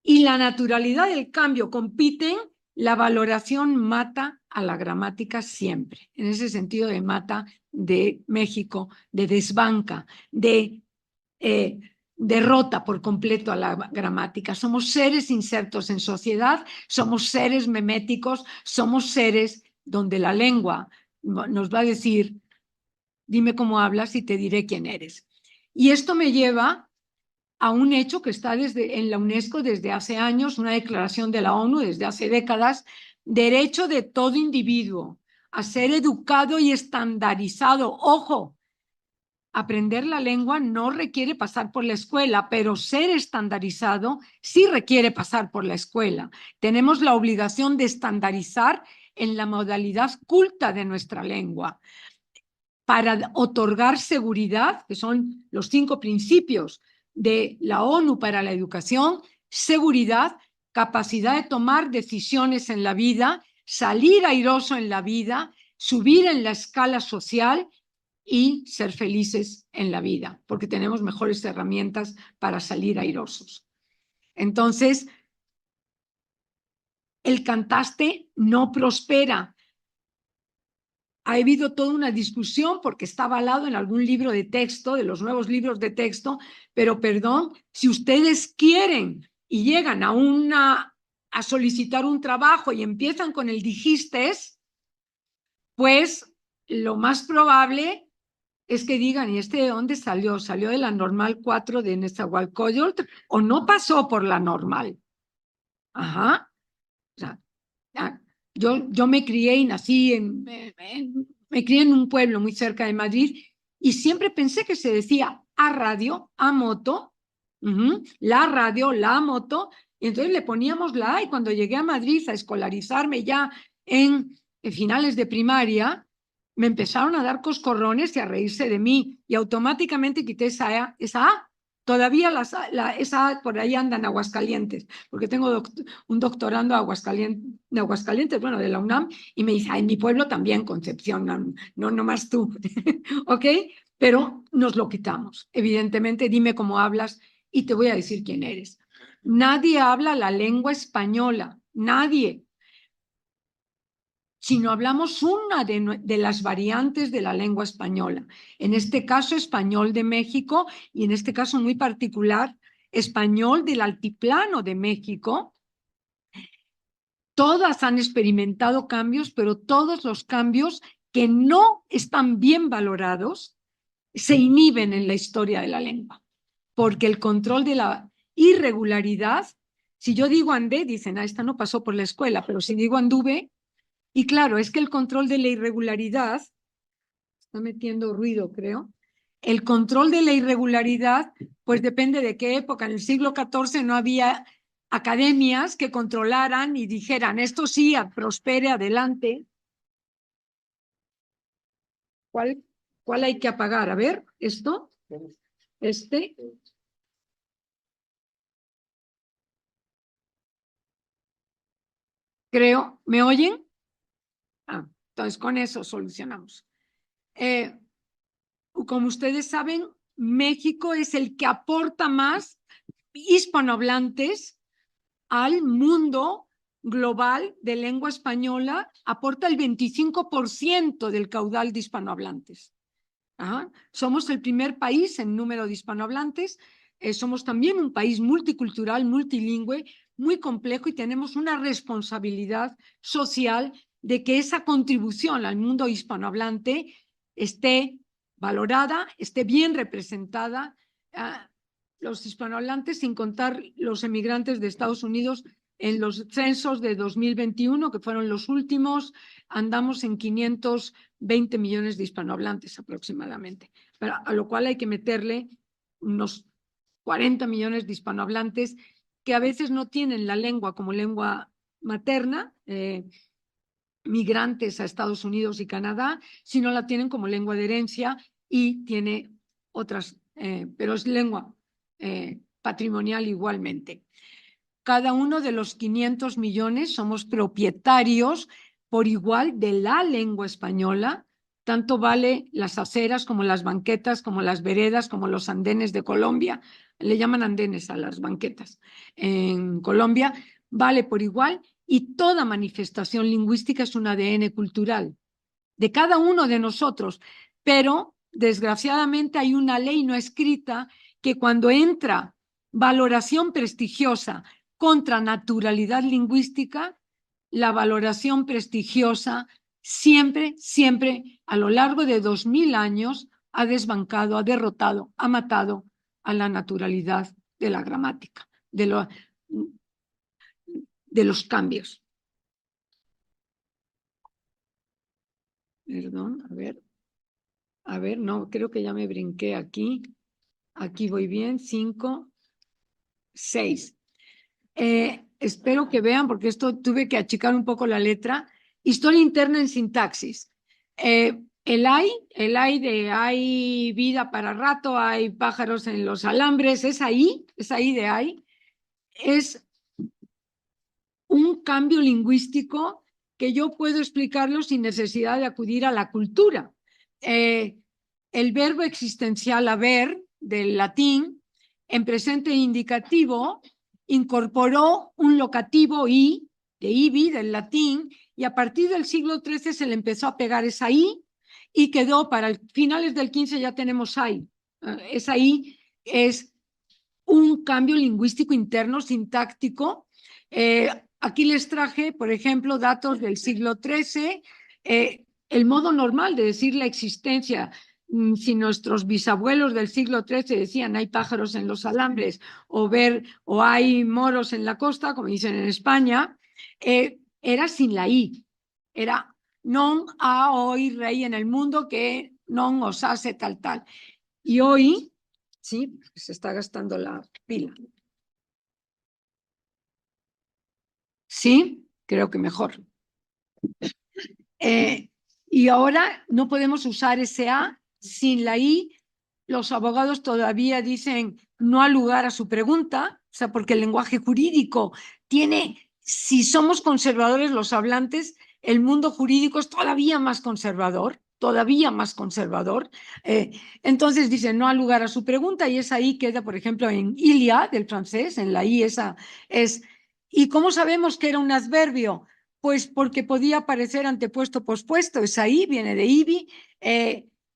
Speaker 5: y la naturalidad del cambio compiten, la valoración mata a la gramática siempre. En ese sentido de mata de México, de desbanca, de derrota por completo a la gramática. Somos seres insertos en sociedad, somos seres meméticos, somos seres donde la lengua nos va a decir, dime cómo hablas y te diré quién eres. Y esto me lleva a un hecho que está en la UNESCO desde hace años, una declaración de la ONU desde hace décadas, derecho de todo individuo a ser educado y estandarizado. Ojo, aprender la lengua no requiere pasar por la escuela, pero ser estandarizado sí requiere pasar por la escuela. Tenemos la obligación de estandarizar en la modalidad culta de nuestra lengua para otorgar seguridad, que son los 5 principios de la ONU para la educación: seguridad, capacidad de tomar decisiones en la vida, salir airoso en la vida, subir en la escala social y ser felices en la vida, porque tenemos mejores herramientas para salir airosos. Entonces, el cantaste no prospera. Ha habido toda una discusión porque está avalado en algún libro de texto, de los nuevos libros de texto, pero perdón, si ustedes quieren y llegan a solicitar un trabajo y empiezan con el dijistes, pues lo más probable es que digan, ¿y este de dónde salió? ¿Salió de la normal 4 de Nezahualcóyotl o no pasó por la normal? Ajá. O sea, yo me crié y nací, me crié en un pueblo muy cerca de Madrid y siempre pensé que se decía a radio, a moto, la radio, la moto, y entonces le poníamos la A, y cuando llegué a Madrid a escolarizarme ya en finales de primaria, me empezaron a dar coscorrones y a reírse de mí, y automáticamente quité esa A. Todavía esa A por ahí anda en Aguascalientes, porque tengo un doctorando de Aguascalientes, bueno, de la UNAM, y me dice, en mi pueblo también, Concepción, no más tú, ¿ok? Pero nos lo quitamos. Evidentemente, dime cómo hablas y te voy a decir quién eres. Nadie habla la lengua española, nadie. Si no hablamos una de las variantes de la lengua española, en este caso español de México y en este caso muy particular español del altiplano de México. Todas han experimentado cambios, pero todos los cambios que no están bien valorados se inhiben en la historia de la lengua, porque el control de la irregularidad, si yo digo andé, dicen, esta no pasó por la escuela, pero si digo anduve, y claro, es que el control de la irregularidad, está metiendo ruido, creo, el control de la irregularidad, pues depende de qué época. En el siglo XIV no había academias que controlaran y dijeran, esto sí, prospere, adelante. ¿Cuál hay que apagar? A ver, esto, creo, ¿me oyen? Entonces con eso solucionamos. Como ustedes saben, México es el que aporta más hispanohablantes al mundo global de lengua española, aporta el 25% del caudal de hispanohablantes. Somos el primer país en número de hispanohablantes, somos también un país multicultural, multilingüe, muy complejo, y tenemos una responsabilidad social de que esa contribución al mundo hispanohablante esté valorada, esté bien representada. Los hispanohablantes, sin contar los emigrantes de Estados Unidos, en los censos de 2021, que fueron los últimos, andamos en 520 millones de hispanohablantes aproximadamente, pero a lo cual hay que meterle unos 40 millones de hispanohablantes que a veces no tienen la lengua como lengua materna, migrantes a Estados Unidos y Canadá, sino la tienen como lengua de herencia y tiene otras, pero es lengua patrimonial igualmente. Cada uno de los 500 millones somos propietarios por igual de la lengua española. Tanto vale las aceras como las banquetas, como las veredas, como los andenes de Colombia. Le llaman andenes a las banquetas. En Colombia vale por igual y toda manifestación lingüística es un ADN cultural de cada uno de nosotros. Pero desgraciadamente hay una ley no escrita que cuando entra valoración prestigiosa contra naturalidad lingüística, la valoración prestigiosa siempre, siempre, a lo largo de 2000 años, ha desbancado, ha derrotado, ha matado a la naturalidad de la gramática, de los cambios. Perdón, a ver, no, creo que ya me brinqué aquí. Aquí voy bien, 5, 6. Espero que vean, porque esto tuve que achicar un poco la letra. Historia interna en sintaxis. El hay de hay vida para rato, hay pájaros en los alambres, es ahí de hay. Es un cambio lingüístico que yo puedo explicarlo sin necesidad de acudir a la cultura. El verbo existencial haber, del latín, en presente indicativo, incorporó un locativo i, de ibi, del latín, y a partir del siglo XIII se le empezó a pegar esa i y quedó para finales del XV ya tenemos ai. Esa i es un cambio lingüístico interno, sintáctico. Aquí les traje, por ejemplo, datos del siglo XIII. El modo normal de decir la existencia, si nuestros bisabuelos del siglo XIII decían hay pájaros en los alambres o hay moros en la costa, como dicen en España, era sin la i. Era non ha hoy rey en el mundo que non os hace tal. Y hoy, sí, se está gastando la pila. Sí, creo que mejor. Y ahora no podemos usar ese A sin la I. Los abogados todavía dicen no ha lugar a su pregunta, o sea, porque el lenguaje jurídico tiene, si somos conservadores los hablantes, el mundo jurídico es todavía más conservador. Entonces dicen no ha lugar a su pregunta y esa I queda, por ejemplo, en ilia del francés, en la I esa es. ¿Y cómo sabemos que era un adverbio? Pues porque podía aparecer antepuesto pospuesto, es ahí, viene de ibi,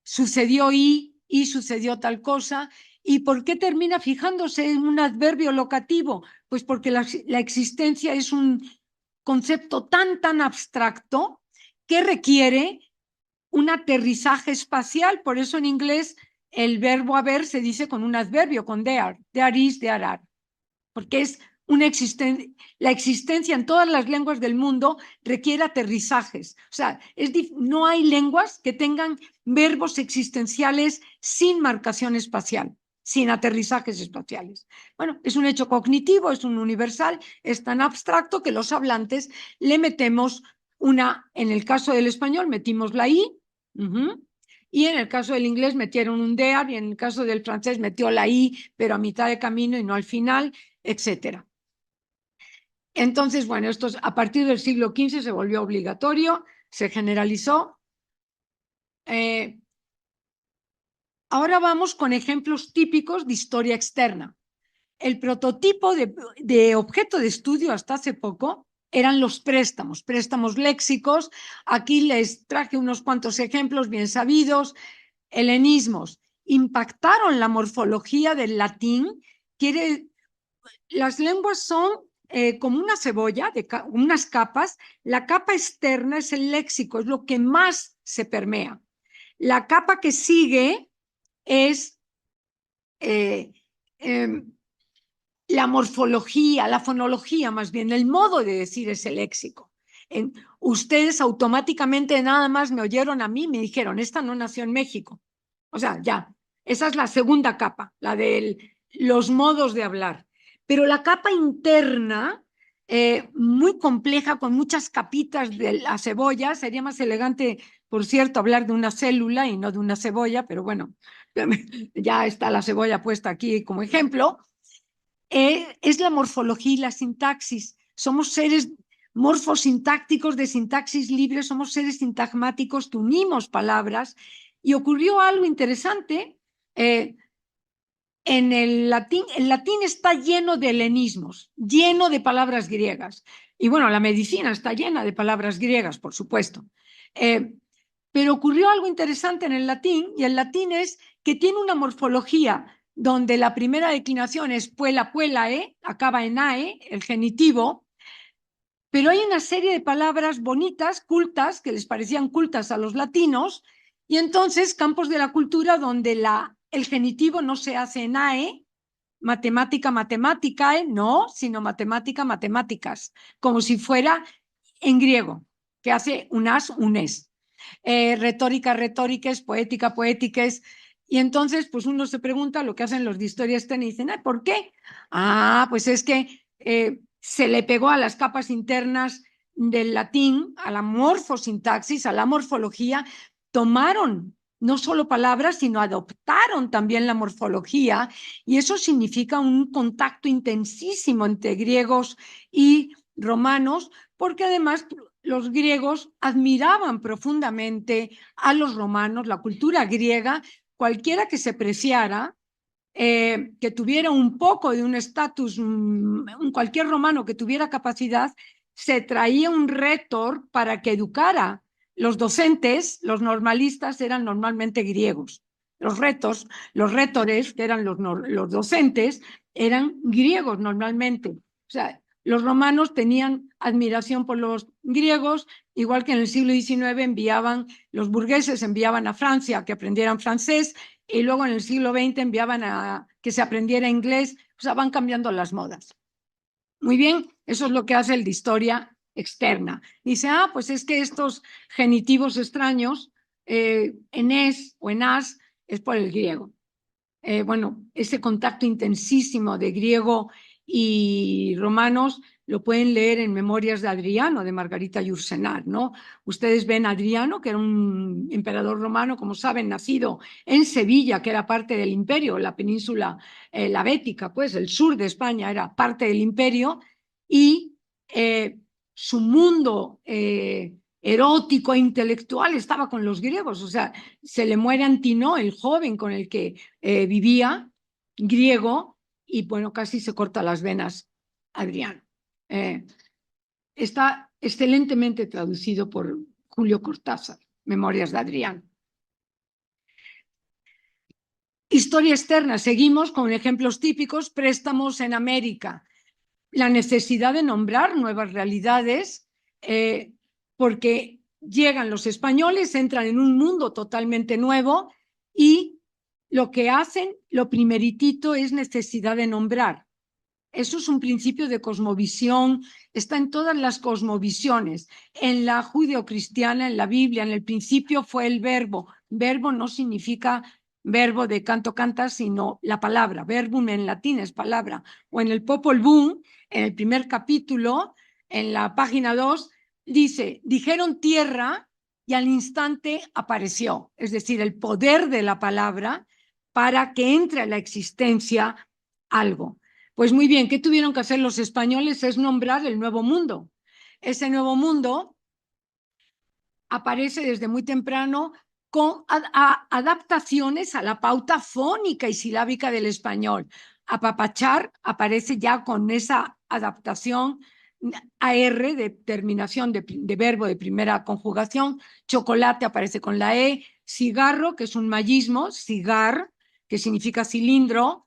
Speaker 5: sucedió y sucedió tal cosa. ¿Y por qué termina fijándose en un adverbio locativo? Pues porque la existencia es un concepto tan abstracto que requiere un aterrizaje espacial. Por eso en inglés el verbo haber se dice con un adverbio, con there is, there are, porque es la existencia en todas las lenguas del mundo requiere aterrizajes. O sea, no hay lenguas que tengan verbos existenciales sin marcación espacial, sin aterrizajes espaciales. Bueno, es un hecho cognitivo, es un universal, es tan abstracto que los hablantes le metemos en el caso del español metimos la i, y en el caso del inglés metieron un there, y en el caso del francés metió la i, pero a mitad de camino y no al final, etcétera. Entonces, bueno, esto a partir del siglo XV se volvió obligatorio, se generalizó. Ahora vamos con ejemplos típicos de historia externa. El prototipo de objeto de estudio hasta hace poco eran los préstamos léxicos. Aquí les traje unos cuantos ejemplos bien sabidos. Helenismos impactaron la morfología del latín. Las lenguas son como una cebolla, unas capas. La capa externa es el léxico, es lo que más se permea. La capa que sigue es la morfología, la fonología más bien, el modo de decir ese léxico. Ustedes automáticamente nada más me oyeron a mí, me dijeron, esta no nació en México. O sea, ya, esa es la segunda capa, la de los modos de hablar. Pero la capa interna, muy compleja, con muchas capitas de la cebolla, sería más elegante, por cierto, hablar de una célula y no de una cebolla, pero bueno, ya está la cebolla puesta aquí como ejemplo. Es la morfología y la sintaxis. Somos seres morfosintácticos de sintaxis libre, somos seres sintagmáticos que unimos palabras. Y ocurrió algo interesante. En el latín está lleno de helenismos, lleno de palabras griegas. Y bueno, la medicina está llena de palabras griegas, por supuesto. Pero ocurrió algo interesante en el latín, y el latín es que tiene una morfología donde la primera declinación es puela, puelae, acaba en ae, el genitivo, pero hay una serie de palabras bonitas, cultas, que les parecían cultas a los latinos, y entonces campos de la cultura donde el genitivo no se hace en ae, matemática, matematicae, no, sino matemática, matemáticas, como si fuera en griego, que hace un as, un es. Retórica, retóricas, poética, poéticas. Y entonces, pues uno se pregunta lo que hacen los de historia externa y dicen, ¿por qué? Pues es que se le pegó a las capas internas del latín, a la morfosintaxis, a la morfología, tomaron no solo palabras, sino adoptaron también la morfología, y eso significa un contacto intensísimo entre griegos y romanos, porque además los griegos admiraban profundamente a los romanos, la cultura griega, cualquiera que se preciara, que tuviera un poco de un estatus, cualquier romano que tuviera capacidad, se traía un rétor para que educara. Los docentes, los normalistas, eran normalmente griegos. Los rétores, que eran los docentes, eran griegos normalmente. O sea, los romanos tenían admiración por los griegos, igual que en el siglo XIX los burgueses enviaban a Francia que aprendieran francés, y luego en el siglo XX enviaban a que se aprendiera inglés. O sea, van cambiando las modas. Muy bien, eso es lo que hace el de historia externa. Dice, pues es que estos genitivos extraños, en es o en as, es por el griego. Bueno, ese contacto intensísimo de griego y romanos lo pueden leer en Memorias de Adriano, de Margarita Yourcenar, ¿no? Ustedes ven a Adriano, que era un emperador romano, como saben, nacido en Sevilla, que era parte del imperio, la península, la Bética, pues el sur de España era parte del imperio, y su mundo erótico e intelectual estaba con los griegos. O sea, se le muere Antinoo, el joven con el que vivía, griego, y bueno, casi se corta las venas Adriano. Está excelentemente traducido por Julio Cortázar, Memorias de Adriano. Historia externa, seguimos con ejemplos típicos, préstamos en América. La necesidad de nombrar nuevas realidades, porque llegan los españoles, entran en un mundo totalmente nuevo, y lo que hacen, lo primeritito, es necesidad de nombrar. Eso es un principio de cosmovisión, está en todas las cosmovisiones. En la judeocristiana, en la Biblia, en el principio fue el verbo. Verbo no significa verbo de canto canta, sino la palabra. Verbum en latín es palabra. O en el Popol Vuh, en el primer capítulo, en la página 2, dice, dijeron tierra y al instante apareció. Es decir, el poder de la palabra para que entre a la existencia algo. Pues muy bien, ¿qué tuvieron que hacer los españoles? Es nombrar el nuevo mundo. Ese nuevo mundo aparece desde muy temprano con adaptaciones a la pauta fónica y silábica del español. Apapachar aparece ya con esa adaptación AR de terminación de verbo de primera conjugación. Chocolate aparece con la E. Cigarro, que es un mayismo, cigar, que significa cilindro,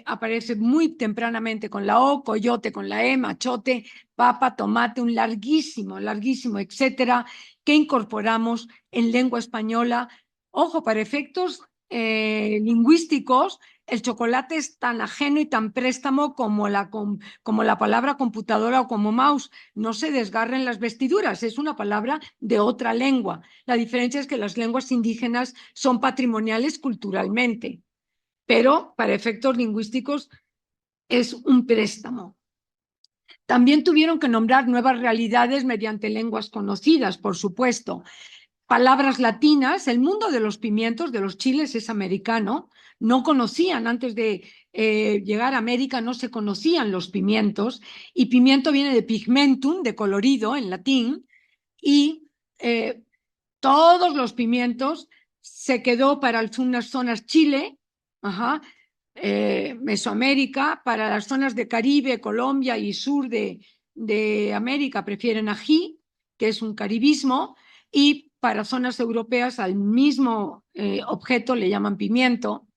Speaker 5: aparece muy tempranamente con la O. Coyote con la E. Machote, papa, tomate, un larguísimo, etcétera, que incorporamos en lengua española Ojo, para efectos lingüísticos, el chocolate es tan ajeno y tan préstamo como la palabra computadora o como mouse. No se desgarren las vestiduras, es una palabra de otra lengua. La diferencia es que las lenguas indígenas son patrimoniales culturalmente, pero para efectos lingüísticos es un préstamo. También tuvieron que nombrar nuevas realidades mediante lenguas conocidas, por supuesto. Palabras latinas, el mundo de los pimientos, de los chiles es americano, no conocían, antes de llegar a América no se conocían los pimientos, y pimiento viene de pigmentum, de colorido en latín, y todos los pimientos se quedó para algunas zonas Chile, Mesoamérica, para las zonas de Caribe, Colombia y sur de América prefieren ají, que es un caribismo, y para zonas europeas al mismo objeto le llaman pimiento,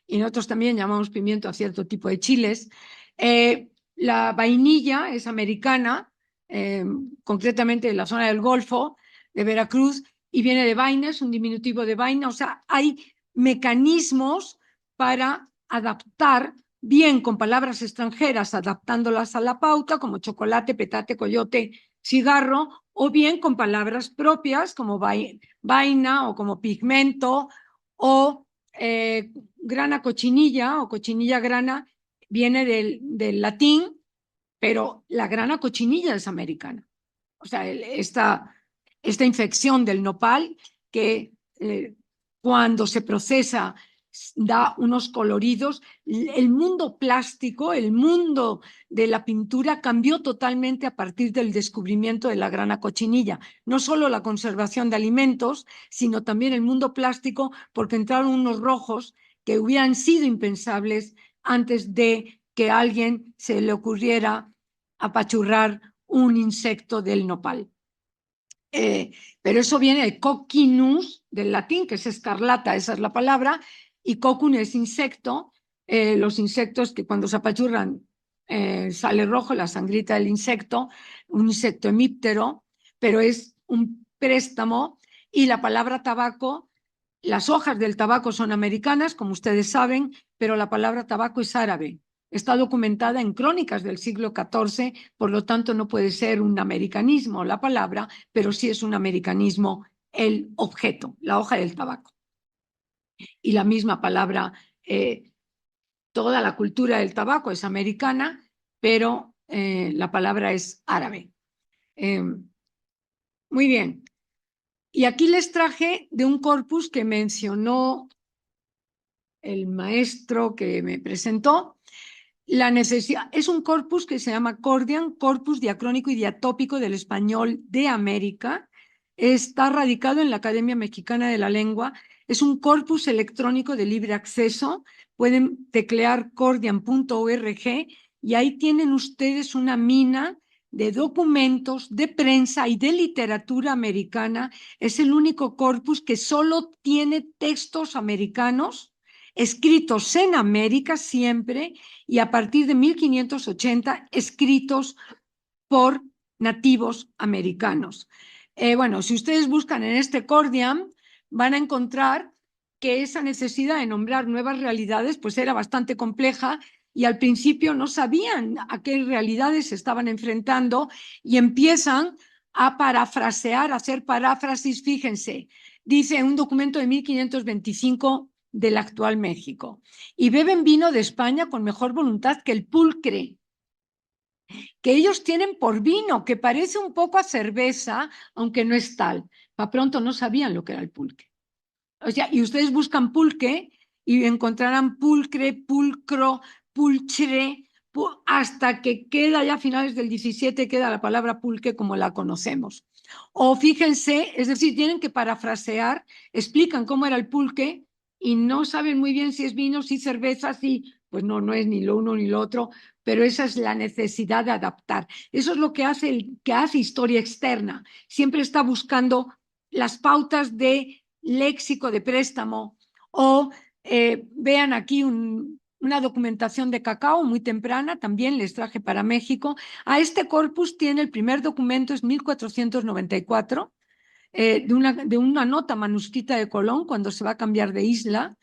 Speaker 5: y nosotros también llamamos pimiento a cierto tipo de chiles. La vainilla es americana, concretamente de la zona del Golfo, de Veracruz, y viene de vaina, es un diminutivo de vaina, o sea, hay mecanismos para adaptar bien con palabras extranjeras, adaptándolas a la pauta, como chocolate, petate, coyote, cigarro, o bien con palabras propias como vaina o como pigmento o grana cochinilla o cochinilla grana, viene del latín, pero la grana cochinilla es americana. O sea, esta infección del nopal que cuando se procesa da unos coloridos. El mundo plástico, el mundo de la pintura cambió totalmente a partir del descubrimiento de la grana cochinilla. No solo la conservación de alimentos, sino también el mundo plástico, porque entraron unos rojos que hubieran sido impensables antes de que a alguien se le ocurriera apachurrar un insecto del nopal. Pero eso viene de coquinus, del latín, que es escarlata, esa es la palabra, y cocun es insecto. Los insectos que cuando se apachurran sale rojo, la sangrita del insecto, un insecto hemíptero, pero es un préstamo. Y la palabra tabaco, las hojas del tabaco son americanas, como ustedes saben, pero la palabra tabaco es árabe. Está documentada en crónicas del siglo XIV, por lo tanto no puede ser un americanismo la palabra, pero sí es un americanismo el objeto, la hoja del tabaco. Y la misma palabra, toda la cultura del tabaco es americana, pero la palabra es árabe. Muy bien. Y aquí les traje de un corpus que mencionó el maestro que me presentó. La necesidad es un corpus que se llama Cordian, Corpus Diacrónico y Diatópico del Español de América. Está radicado en la Academia Mexicana de la Lengua. Es un corpus electrónico de libre acceso. Pueden teclear cordian.org y ahí tienen ustedes una mina de documentos, de prensa y de literatura americana. Es el único corpus que solo tiene textos americanos, escritos en América siempre, y a partir de 1580 escritos por nativos americanos. Bueno, si ustedes buscan en este Cordian, van a encontrar que esa necesidad de nombrar nuevas realidades pues era bastante compleja y al principio no sabían a qué realidades se estaban enfrentando y empiezan a parafrasear, a hacer paráfrasis. Fíjense, dice un documento de 1525 del actual México: y beben vino de España con mejor voluntad que el pulcre, que ellos tienen por vino, que parece un poco a cerveza, aunque no es tal. Para pronto no sabían lo que era el pulque. O sea, y ustedes buscan pulque y encontrarán pulcre, pulcro, pulchre, hasta que queda ya a finales del 17, queda la palabra pulque como la conocemos. O fíjense, es decir, tienen que parafrasear, explican cómo era el pulque y no saben muy bien si es vino, si cerveza, si, pues no es ni lo uno ni lo otro, pero esa es la necesidad de adaptar. Eso es lo que hace Historia Externa. Siempre está buscando las pautas de léxico de préstamo. O vean aquí una documentación de cacao muy temprana, también les traje para México. A este corpus tiene el primer documento, es 1494, de una nota manuscrita de Colón cuando se va a cambiar de isla,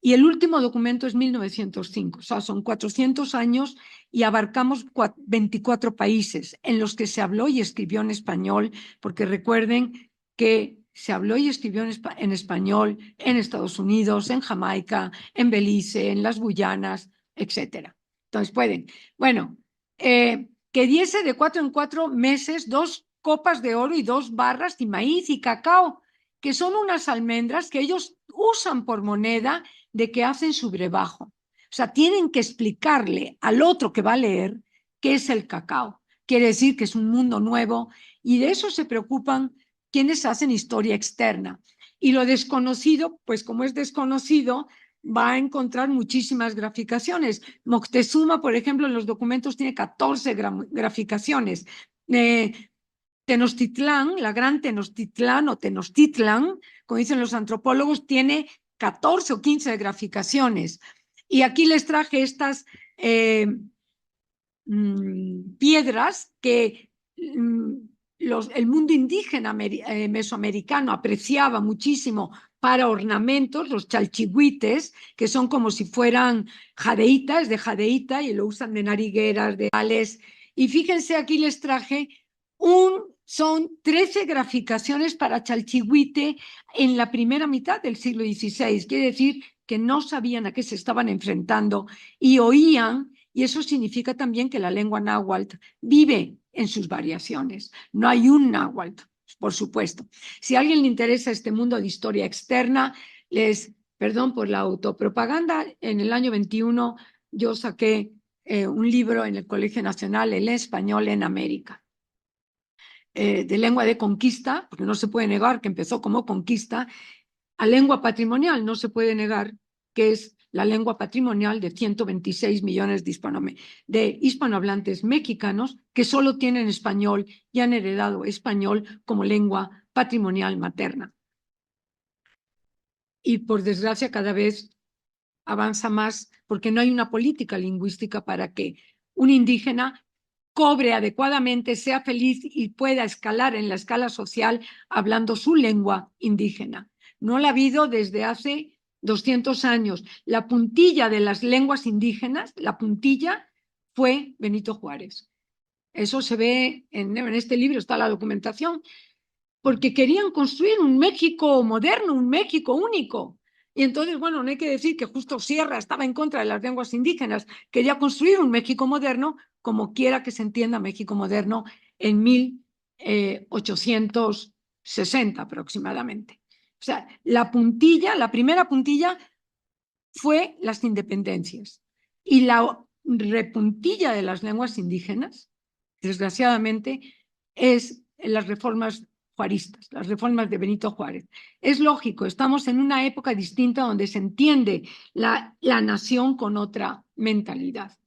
Speaker 5: y el último documento es 1905, o sea, son 400 años y abarcamos 24 países en los que se habló y escribió en español, porque recuerden que se habló y escribió en español en Estados Unidos, en Jamaica, en Belice, en las Guyanas, etc. Entonces pueden, bueno, que diese de 4 en 4 meses 2 copas de oro y 2 barras de maíz y cacao, que son unas almendras que ellos usan por moneda de que hacen su brebajo. O sea, tienen que explicarle al otro que va a leer qué es el cacao. Quiere decir que es un mundo nuevo y de eso se preocupan quienes hacen historia externa. Y lo desconocido, pues como es desconocido, va a encontrar muchísimas graficaciones. Moctezuma, por ejemplo, en los documentos tiene 14 graficaciones. Tenochtitlán, la gran Tenochtitlán o Tenochtitlan, como dicen los antropólogos, tiene 14 o 15 graficaciones. Y aquí les traje estas piedras que el mundo indígena mesoamericano apreciaba muchísimo para ornamentos, los chalchihuites, que son como si fueran jadeitas, de jadeita, y lo usan de narigueras, de ales. Y fíjense, aquí les traje son 13 graficaciones para chalchihuite en la primera mitad del siglo XVI. Quiere decir que no sabían a qué se estaban enfrentando y oían, y eso significa también que la lengua náhuatl vive en sus variaciones. No hay un náhuatl, por supuesto. Si a alguien le interesa este mundo de historia externa, perdón por la autopropaganda, en el año 21 yo saqué un libro en el Colegio Nacional, El Español en América. De lengua de conquista, porque no se puede negar que empezó como conquista, a lengua patrimonial, no se puede negar que es la lengua patrimonial de 126 millones de hispanohablantes mexicanos que solo tienen español y han heredado español como lengua patrimonial materna. Y por desgracia cada vez avanza más porque no hay una política lingüística para que un indígena cobre adecuadamente, sea feliz y pueda escalar en la escala social hablando su lengua indígena. No la ha habido desde hace 200 años. La puntilla de las lenguas indígenas, la puntilla, fue Benito Juárez. Eso se ve en este libro, está la documentación, porque querían construir un México moderno, un México único. Y entonces, bueno, no hay que decir que justo Sierra estaba en contra de las lenguas indígenas, quería construir un México moderno, como quiera que se entienda México moderno, en 1860 aproximadamente. O sea, la primera puntilla fue las independencias. Y la repuntilla de las lenguas indígenas, desgraciadamente, es las reformas juaristas, las reformas de Benito Juárez. Es lógico, estamos en una época distinta donde se entiende la nación con otra mentalidad.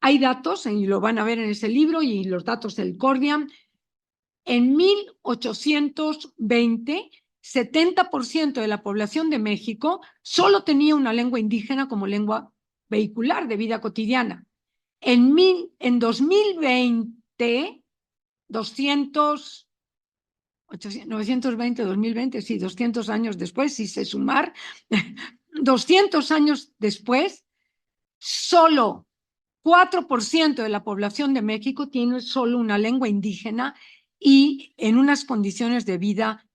Speaker 5: Hay datos, y lo van a ver en ese libro, y los datos del Cordiam. En 1820, 70% de la población de México solo tenía una lengua indígena como lengua vehicular de vida cotidiana. En 2020, 920, 2020, sí, 200 años después, si se sumar, 200 años después, solo 4% de la población de México tiene solo una lengua indígena y en unas condiciones de vida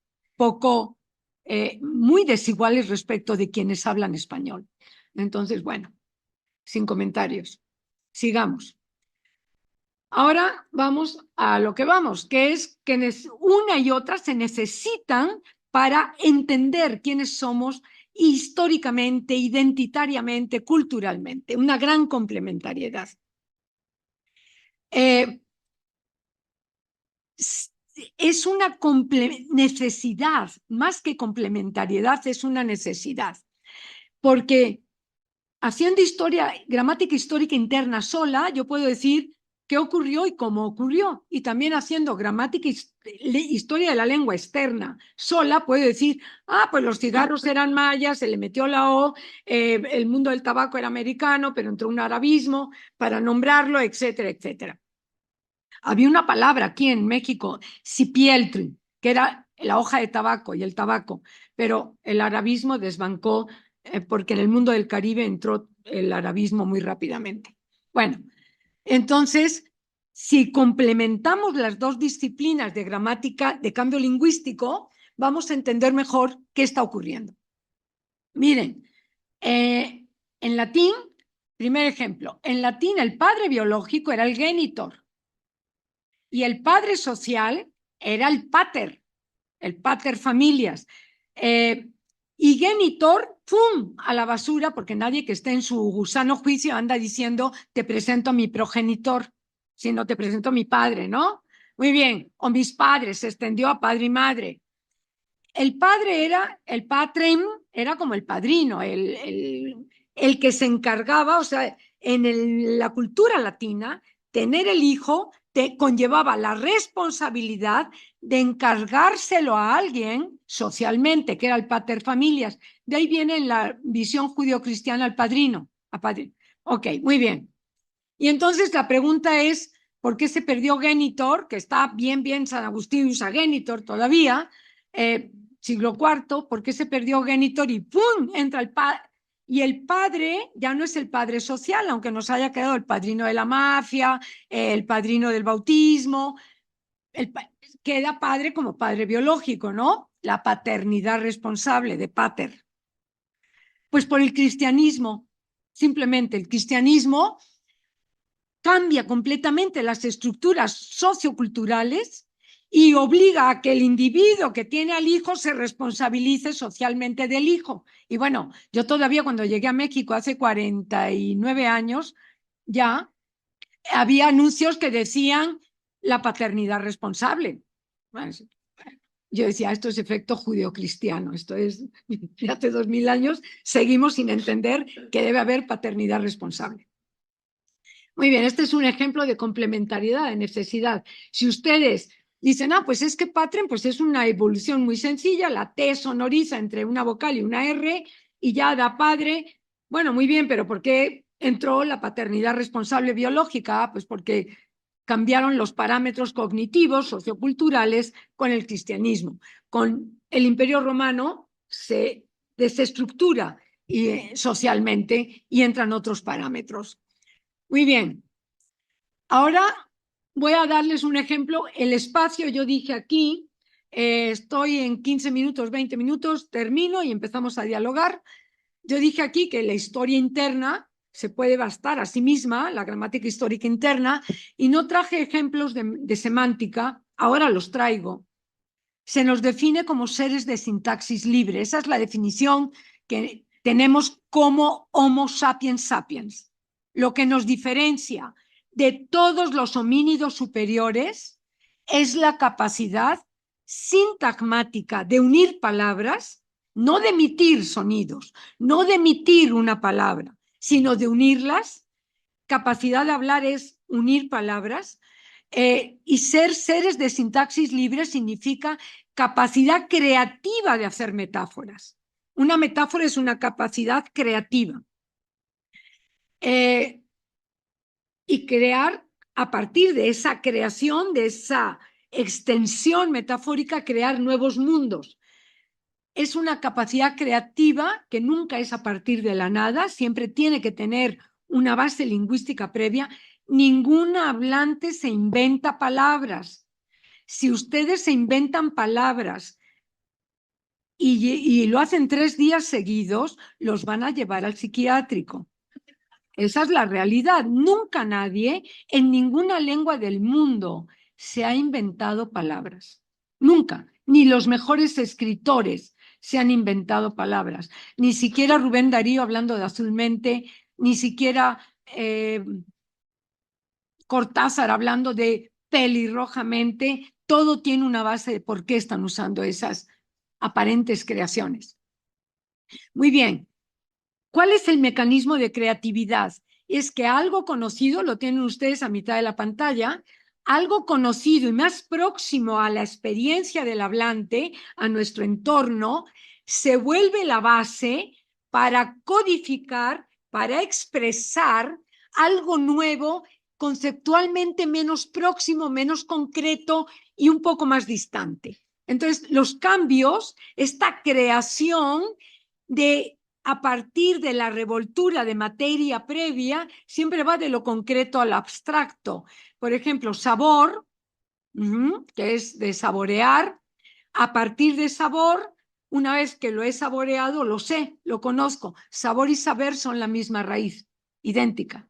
Speaker 5: muy desiguales respecto de quienes hablan español. Entonces, bueno, sin comentarios. Sigamos. Ahora vamos a lo que vamos, que es que una y otra se necesitan para entender quiénes somos históricamente, identitariamente, culturalmente. Una gran complementariedad. Es una necesidad, más que complementariedad, es una necesidad. Porque haciendo gramática histórica interna sola, yo puedo decir qué ocurrió y cómo ocurrió. Y también haciendo gramática historia de la lengua externa sola, puedo decir, pues los cigarros eran mayas, se le metió la O, el mundo del tabaco era americano, pero entró un arabismo para nombrarlo, etcétera, etcétera. Había una palabra aquí en México, sipieltl, que era la hoja de tabaco y el tabaco, pero el arabismo desbancó porque en el mundo del Caribe entró el arabismo muy rápidamente. Bueno, entonces, si complementamos las dos disciplinas de gramática, de cambio lingüístico, vamos a entender mejor qué está ocurriendo. Miren, en latín, primer ejemplo, en latín el padre biológico era el genitor y el padre social era el pater familias. Y genitor, ¡pum!, a la basura, porque nadie que esté en su sano juicio anda diciendo, te presento a mi progenitor, sino te presento a mi padre, ¿no? Muy bien, o mis padres, se extendió a padre y madre. El padre era, el patrem, era como el padrino, el que se encargaba, o sea, en la cultura latina, tener el hijo te conllevaba la responsabilidad de encargárselo a alguien socialmente, que era el pater familias. De ahí viene en la visión judio-cristiana el padrino. Ok, muy bien. Y entonces la pregunta es, ¿por qué se perdió genitor? Que está bien, San Agustín usa genitor todavía, siglo IV, ¿por qué se perdió genitor? Y ¡pum!, entra el padre. Y el padre ya no es el padre social, aunque nos haya quedado el padrino de la mafia, el padrino del bautismo, queda padre como padre biológico, ¿no? La paternidad responsable de pater. Pues por el cristianismo, simplemente el cristianismo cambia completamente las estructuras socioculturales y obliga a que el individuo que tiene al hijo se responsabilice socialmente del hijo. Y bueno, yo todavía cuando llegué a México hace 49 años, ya había anuncios que decían la paternidad responsable. Bueno, yo decía, esto es efecto judeocristiano, esto es, de hace 2000 años seguimos sin entender que debe haber paternidad responsable. Muy bien, este es un ejemplo de complementariedad, de necesidad. Si ustedes dicen, pues es que patrem, pues es una evolución muy sencilla, la T sonoriza entre una vocal y una R y ya da padre. Bueno, muy bien, pero ¿por qué entró la paternidad responsable biológica? Pues porque cambiaron los parámetros cognitivos, socioculturales con el cristianismo. Con el Imperio Romano se desestructura socialmente y entran otros parámetros. Muy bien. Ahora voy a darles un ejemplo. El espacio, yo dije aquí, estoy en 15 minutos, 20 minutos, termino y empezamos a dialogar. Yo dije aquí que la historia interna se puede bastar a sí misma, la gramática histórica interna, y no traje ejemplos de semántica, ahora los traigo. Se nos define como seres de sintaxis libre. Esa es la definición que tenemos como Homo sapiens sapiens. Lo que nos diferencia de todos los homínidos superiores es la capacidad sintagmática de unir palabras, no de emitir sonidos, no de emitir una palabra, sino de unirlas. Capacidad de hablar es unir palabras, y ser seres de sintaxis libre significa capacidad creativa de hacer metáforas. Una metáfora es una capacidad creativa. Y crear, a partir de esa creación, de esa extensión metafórica, crear nuevos mundos. Es una capacidad creativa que nunca es a partir de la nada, siempre tiene que tener una base lingüística previa. Ningún hablante se inventa palabras. Si ustedes se inventan palabras y lo hacen 3 días seguidos, los van a llevar al psiquiátrico. Esa es la realidad. Nunca nadie en ninguna lengua del mundo se ha inventado palabras. Nunca. Ni los mejores escritores se han inventado palabras. Ni siquiera Rubén Darío hablando de Azulmente, ni siquiera Cortázar hablando de pelirrojamente. Todo tiene una base de por qué están usando esas aparentes creaciones. Muy bien. ¿Cuál es el mecanismo de creatividad? Es que algo conocido, lo tienen ustedes a mitad de la pantalla, algo conocido y más próximo a la experiencia del hablante, a nuestro entorno, se vuelve la base para codificar, para expresar algo nuevo, conceptualmente menos próximo, menos concreto y un poco más distante. Entonces, los cambios, esta creación a partir de la revoltura de materia previa, siempre va de lo concreto al abstracto. Por ejemplo, sabor, que es de saborear. A partir de sabor, una vez que lo he saboreado, lo sé, lo conozco. Sabor y saber son la misma raíz, idéntica.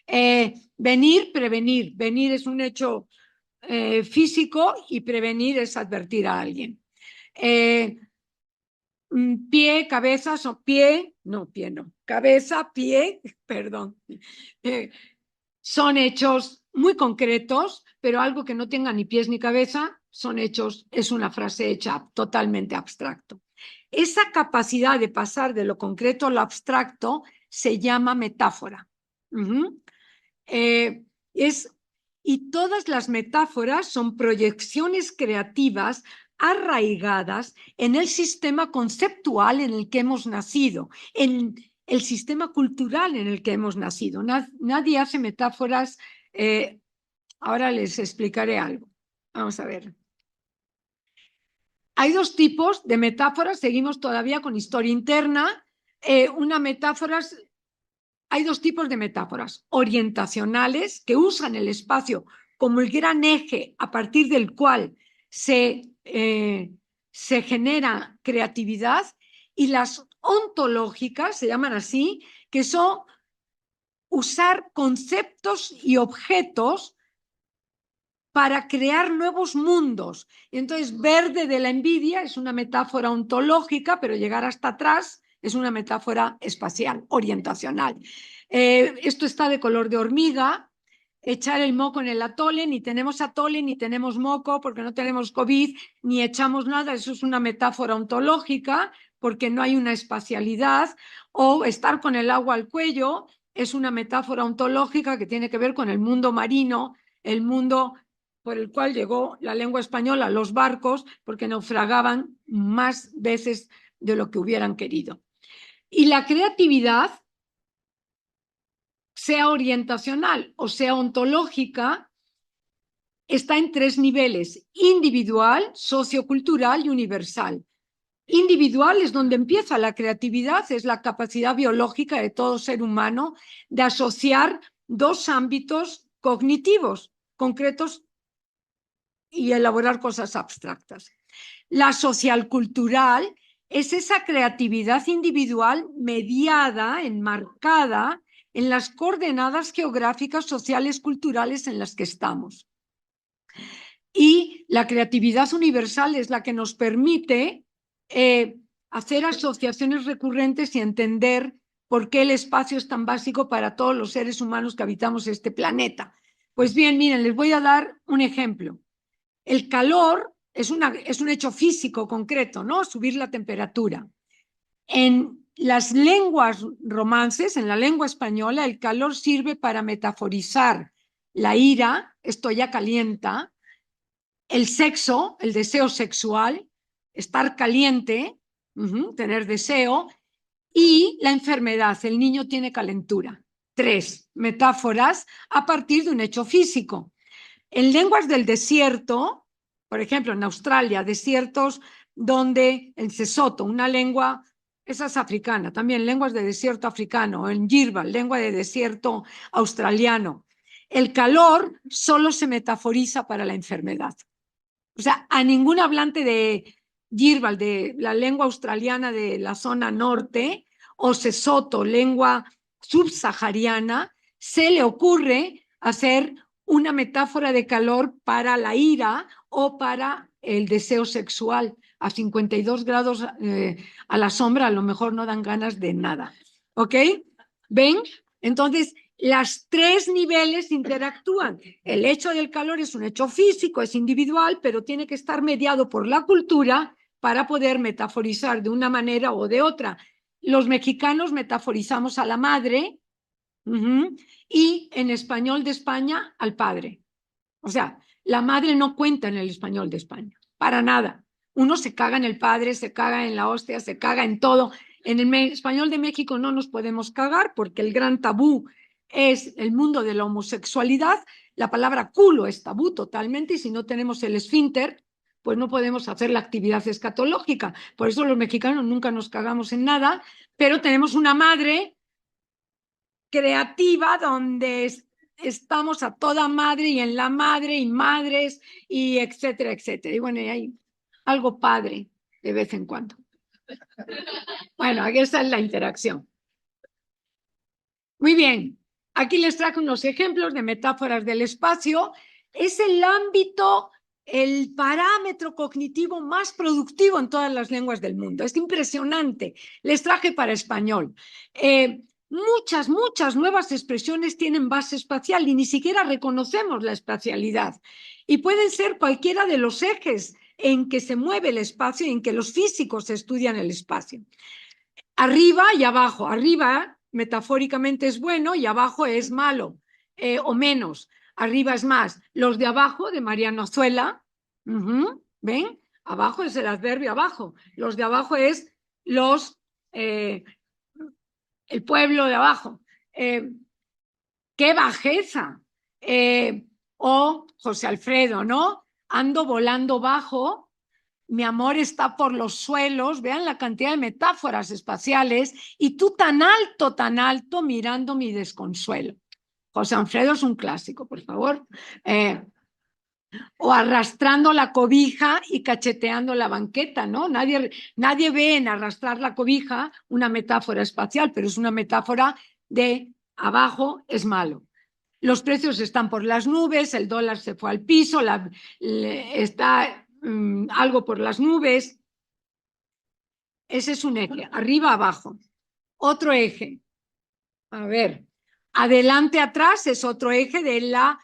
Speaker 5: Venir, prevenir. Venir es un hecho físico y prevenir es advertir a alguien. Pie, cabeza, cabeza, pie, perdón. Son hechos muy concretos, pero algo que no tenga ni pies ni cabeza, son hechos, es una frase hecha totalmente abstracto. Esa capacidad de pasar de lo concreto a lo abstracto se llama metáfora. Y todas las metáforas son proyecciones creativas arraigadas en el sistema conceptual en el que hemos nacido, en el sistema cultural en el que hemos nacido. Nadie hace metáforas. Ahora les explicaré algo. Vamos a ver. Hay dos tipos de metáforas. Seguimos todavía con historia interna. Hay dos tipos de metáforas. Orientacionales, que usan el espacio como el gran eje a partir del cual se genera creatividad, y las ontológicas, se llaman así, que son usar conceptos y objetos para crear nuevos mundos. Y entonces, verde de la envidia es una metáfora ontológica, pero llegar hasta atrás es una metáfora espacial, orientacional. Esto está de color de hormiga. Echar el moco en el atole, ni tenemos atole, ni tenemos moco, porque no tenemos COVID, ni echamos nada. Eso es una metáfora ontológica, porque no hay una espacialidad. O estar con el agua al cuello es una metáfora ontológica que tiene que ver con el mundo marino, el mundo por el cual llegó la lengua española, los barcos, porque naufragaban más veces de lo que hubieran querido. Y la creatividad, sea orientacional o sea ontológica, está en tres niveles: individual, sociocultural y universal. Individual es donde empieza la creatividad, es la capacidad biológica de todo ser humano de asociar dos ámbitos cognitivos concretos y elaborar cosas abstractas. La socialcultural es esa creatividad individual mediada, enmarcada en las coordenadas geográficas, sociales, culturales en las que estamos. Y la creatividad universal es la que nos permite hacer asociaciones recurrentes y entender por qué el espacio es tan básico para todos los seres humanos que habitamos este planeta. Pues bien, miren, les voy a dar un ejemplo. El calor es un hecho físico concreto, ¿no? Subir la temperatura. En las lenguas romances, en la lengua española, el calor sirve para metaforizar la ira, esto ya calienta, el sexo, el deseo sexual, estar caliente, tener deseo, y la enfermedad, el niño tiene calentura. Tres metáforas a partir de un hecho físico. En lenguas del desierto, por ejemplo, en Australia, desiertos donde el Sesotho, una lengua, esa es africana, también lenguas de desierto africano, en Yirba, lengua de desierto australiano, el calor solo se metaforiza para la enfermedad. O sea, a ningún hablante de Yirba, de la lengua australiana de la zona norte, o Sesotho, lengua subsahariana, se le ocurre hacer una metáfora de calor para la ira o para el deseo sexual. A 52 grados a la sombra a lo mejor no dan ganas de nada. ¿Ok? ¿Ven? Entonces, las tres niveles interactúan. El hecho del calor es un hecho físico, es individual, pero tiene que estar mediado por la cultura para poder metaforizar de una manera o de otra. Los mexicanos metaforizamos a la madre, y en español de España al padre. O sea, la madre no cuenta en el español de España, para nada. Uno se caga en el padre, se caga en la hostia, se caga en todo. En el español de México no nos podemos cagar porque el gran tabú es el mundo de la homosexualidad. La palabra culo es tabú totalmente, y si no tenemos el esfínter pues no podemos hacer la actividad escatológica. Por eso los mexicanos nunca nos cagamos en nada, pero tenemos una madre creativa donde estamos a toda madre y en la madre y madres y etcétera, etcétera. Y bueno, y hay algo padre de vez en cuando. Bueno, aquí está la interacción. Muy bien, aquí les traje unos ejemplos de metáforas del espacio. Es el ámbito, el parámetro cognitivo más productivo en todas las lenguas del mundo. Es impresionante. Les traje para español. Muchas nuevas expresiones tienen base espacial y ni siquiera reconocemos la espacialidad. Y pueden ser cualquiera de los ejes en que se mueve el espacio y en que los físicos estudian el espacio. Arriba y abajo. Arriba, metafóricamente, es bueno y abajo es malo o menos. Arriba es más. Los de abajo, de Mariano Azuela, ¿ven? Abajo es el adverbio abajo. Los de abajo es el pueblo de abajo. ¡Qué bajeza! O José Alfredo, ¿no? Ando volando bajo. Mi amor está por los suelos, vean la cantidad de metáforas espaciales, y tú tan alto, mirando mi desconsuelo. José Alfredo es un clásico, por favor. O arrastrando la cobija y cacheteando la banqueta, ¿no? Nadie ve en arrastrar la cobija una metáfora espacial, pero es una metáfora de abajo es malo. Los precios están por las nubes, el dólar se fue al piso, está algo por las nubes. Ese es un eje, arriba, abajo. Otro eje, a ver, adelante, atrás es otro eje de la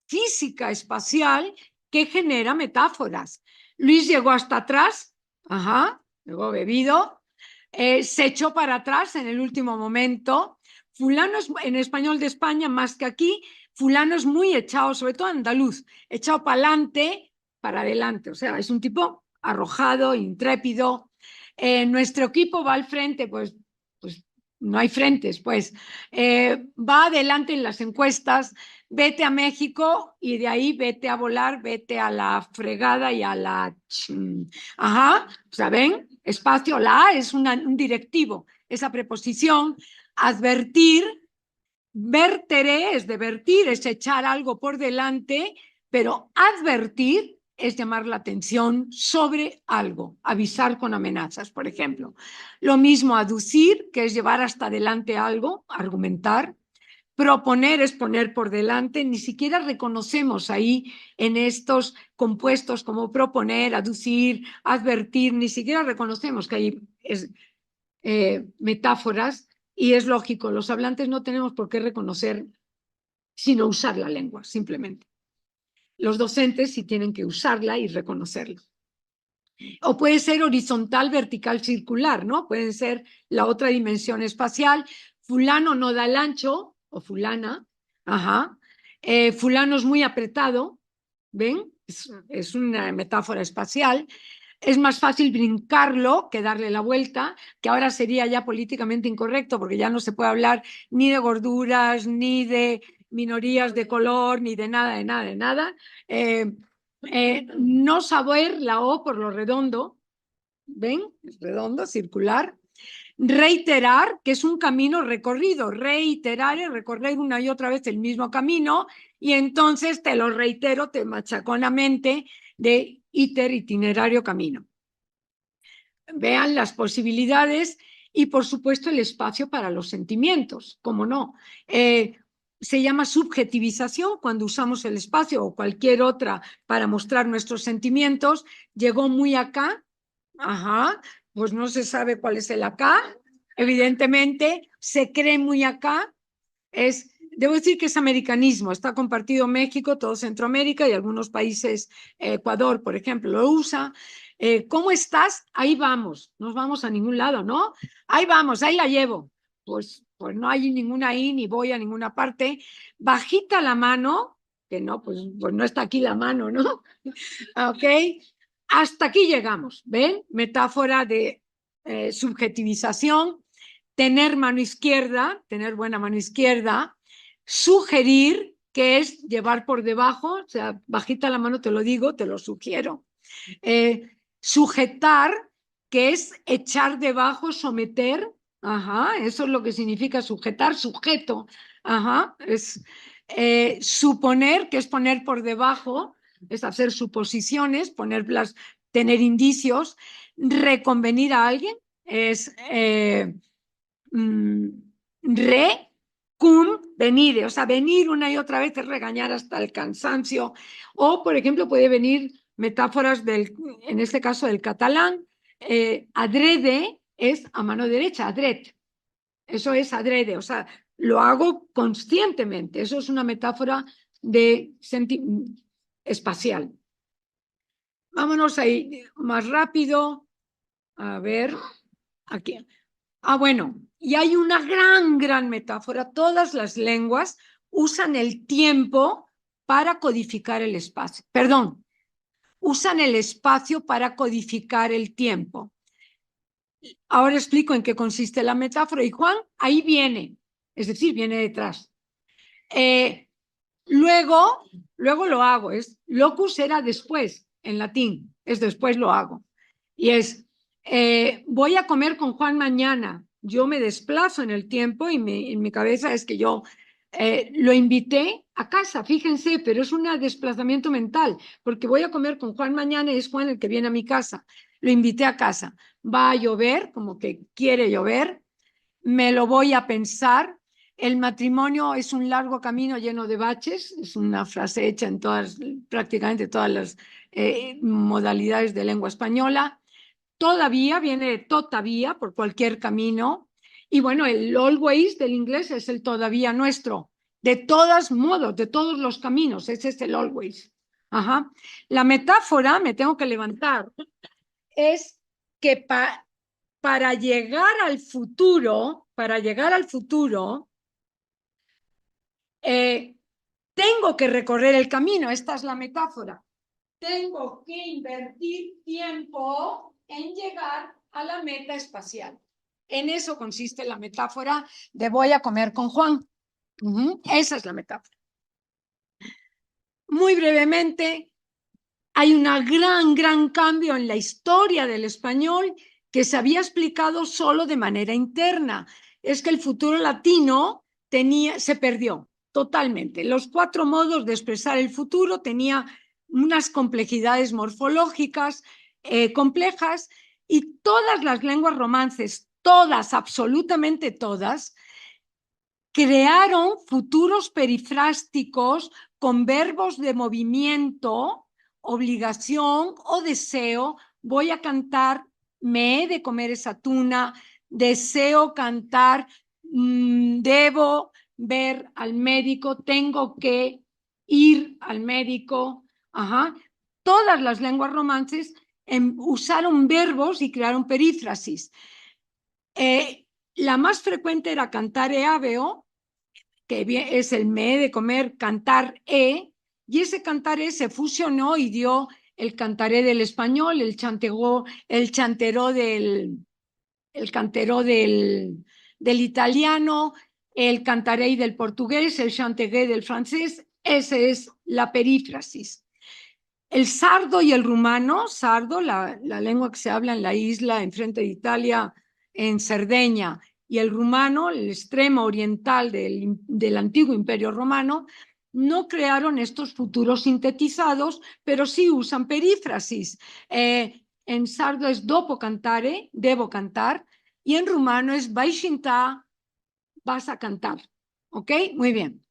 Speaker 5: física espacial que genera metáforas. Luis llegó hasta atrás, llegó bebido, se echó para atrás en el último momento. Fulano es, en español de España, más que aquí, fulano es muy echado, sobre todo andaluz, echado para adelante, para adelante, o sea, es un tipo arrojado, intrépido. Nuestro equipo va al frente, pues no hay frentes, pues va adelante en las encuestas, vete a México y de ahí vete a volar, vete a la fregada y a la... o sea, ¿ven? Espacio, la A es un directivo, esa preposición. Advertir, vertere es de vertir, es echar algo por delante, pero advertir es llamar la atención sobre algo, avisar con amenazas, por ejemplo. Lo mismo aducir, que es llevar hasta adelante algo, argumentar. Proponer es poner por delante, ni siquiera reconocemos ahí en estos compuestos como proponer, aducir, advertir, ni siquiera reconocemos que hay metáforas, y es lógico, los hablantes no tenemos por qué reconocer sino usar la lengua, simplemente. Los docentes sí tienen que usarla y reconocerla. O puede ser horizontal, vertical, circular, ¿no? Pueden ser la otra dimensión espacial. Fulano no da el ancho, o fulana, fulano es muy apretado, ¿ven? Es una metáfora espacial. Es más fácil brincarlo que darle la vuelta, que ahora sería ya políticamente incorrecto, porque ya no se puede hablar ni de gorduras, ni de minorías de color, ni de nada. No saber la O por lo redondo, ¿ven? Es redondo, circular. Reiterar, que es un camino recorrido. Reiterar es recorrer una y otra vez el mismo camino, y entonces te lo reitero, te machaconamente de itinerario, camino. Vean las posibilidades y, por supuesto, el espacio para los sentimientos, ¿cómo no? Se llama subjetivización cuando usamos el espacio o cualquier otra para mostrar nuestros sentimientos. Llegó muy acá, pues no se sabe cuál es el acá, evidentemente, se cree muy acá, debo decir que es americanismo, está compartido México, todo Centroamérica y algunos países, Ecuador, por ejemplo, lo usa. ¿Cómo estás? Ahí vamos, no vamos a ningún lado, ¿no? Ahí vamos, ahí la llevo. Pues no hay ninguna ahí, ni voy a ninguna parte. Bajita la mano, que no, pues no está aquí la mano, ¿no? Ok, hasta aquí llegamos, ¿ven? Metáfora de subjetivización. Tener mano izquierda, tener buena mano izquierda. Sugerir, que es llevar por debajo, o sea, bajita la mano, te lo digo, te lo sugiero. Sujetar, que es echar debajo, someter. Ajá, eso es lo que significa sujetar, sujeto. Ajá, es suponer, que es poner por debajo, es hacer suposiciones, ponerlas, tener indicios. Reconvenir a alguien es reconvenir, o sea, venir una y otra vez es regañar hasta el cansancio. O, por ejemplo, puede venir metáforas en este caso del catalán. Adrede es a mano derecha, adret. Eso es adrede, o sea, lo hago conscientemente. Eso es una metáfora de espacial. Vámonos ahí más rápido. A ver, aquí. Bueno, y hay una gran metáfora. Todas las lenguas usan el tiempo para codificar el espacio. Perdón, usan el espacio para codificar el tiempo. Ahora explico en qué consiste la metáfora. Y Juan, ahí viene, es decir, viene detrás. Luego lo hago. Locus era después, en latín, es después lo hago. Y es, voy a comer con Juan mañana. Yo me desplazo en el tiempo y en mi cabeza es que yo lo invité a casa, fíjense, pero es un desplazamiento mental, porque voy a comer con Juan mañana y es Juan el que viene a mi casa. Lo invité a casa. Va a llover, como que quiere llover, me lo voy a pensar. El matrimonio es un largo camino lleno de baches, es una frase hecha en prácticamente todas las modalidades de lengua española. Todavía viene de todavía, por cualquier camino. Y bueno, el always del inglés es el todavía nuestro. De todos modos, de todos los caminos, ese es el always. Ajá. La metáfora, me tengo que levantar, es que para llegar al futuro, tengo que recorrer el camino. Esta es la metáfora. Tengo que invertir tiempo en llegar a la meta espacial. En eso consiste la metáfora de voy a comer con Juan. Esa es la metáfora. Muy brevemente, hay un gran cambio en la historia del español que se había explicado solo de manera interna. Es que el futuro latino se perdió totalmente. Los 4 modos de expresar el futuro tenía unas complejidades morfológicas complejas, y todas las lenguas romances, todas, absolutamente todas, crearon futuros perifrásticos con verbos de movimiento, obligación o deseo. Voy a cantar, me he de comer esa tuna, deseo cantar, debo ver al médico, tengo que ir al médico. Ajá. Todas las lenguas romances usaron verbos y crearon perífrasis. La más frecuente era cantar aveo, que es el me he de comer, cantar y ese cantaré se fusionó y dio el cantaré del español, el canteró del italiano, el cantaré del portugués, el chanteré del francés. Esa es la perífrasis. El sardo y el rumano, sardo, la lengua que se habla en la isla enfrente de Italia, en Cerdeña, y el rumano, el extremo oriental del antiguo imperio romano, no crearon estos futuros sintetizados, pero sí usan perífrasis. En sardo es dopo cantare, debo cantar, y en rumano es vai shinta, vas a cantar. ¿Ok? Muy bien.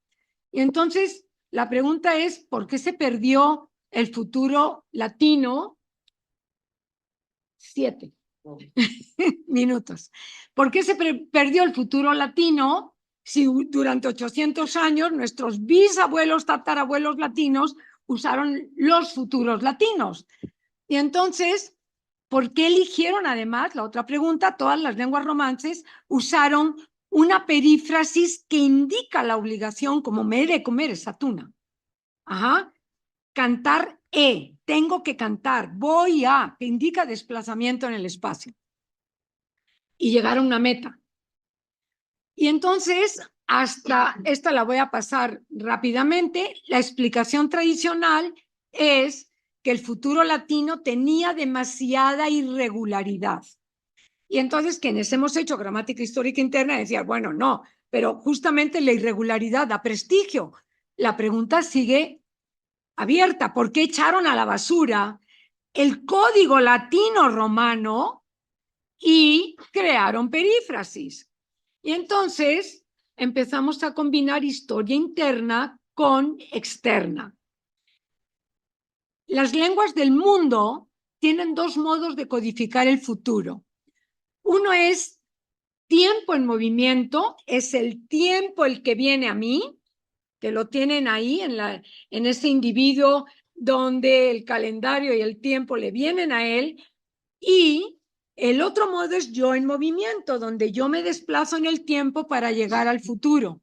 Speaker 5: Y entonces la pregunta es, ¿por qué se perdió el futuro latino? 7 minutos. ¿Por qué se perdió el futuro latino si durante 800 años nuestros bisabuelos, tatarabuelos latinos usaron los futuros latinos? Y entonces, ¿por qué eligieron además, la otra pregunta, todas las lenguas romances usaron una perífrasis que indica la obligación, como me he de comer esa tuna? Ajá. Cantar tengo que cantar, voy a, que indica desplazamiento en el espacio. Y llegar a una meta. Y entonces, esta la voy a pasar rápidamente. La explicación tradicional es que el futuro latino tenía demasiada irregularidad. Y entonces quienes hemos hecho gramática histórica interna decían, bueno, no, pero justamente la irregularidad da prestigio. La pregunta sigue abierta. ¿Por qué echaron a la basura el código latino romano y crearon perífrasis? Y entonces empezamos a combinar historia interna con externa. Las lenguas del mundo tienen dos modos de codificar el futuro. Uno es tiempo en movimiento, es el tiempo el que viene a mí, que lo tienen ahí en ese individuo donde el calendario y el tiempo le vienen a él. Y el otro modo es yo en movimiento, donde yo me desplazo en el tiempo para llegar al futuro.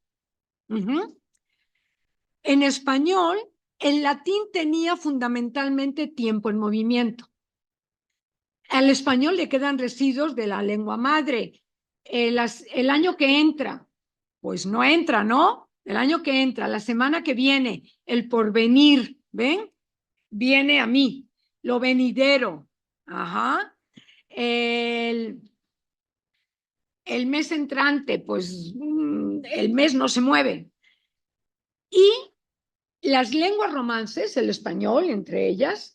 Speaker 5: En español, el latín tenía fundamentalmente tiempo en movimiento. Al español le quedan residuos de la lengua madre. El año que entra, pues no entra, ¿no? El año que entra, la semana que viene, el porvenir, ¿ven? Viene a mí. Lo venidero, ajá. El mes entrante, pues el mes no se mueve. Y las lenguas romances, el español entre ellas,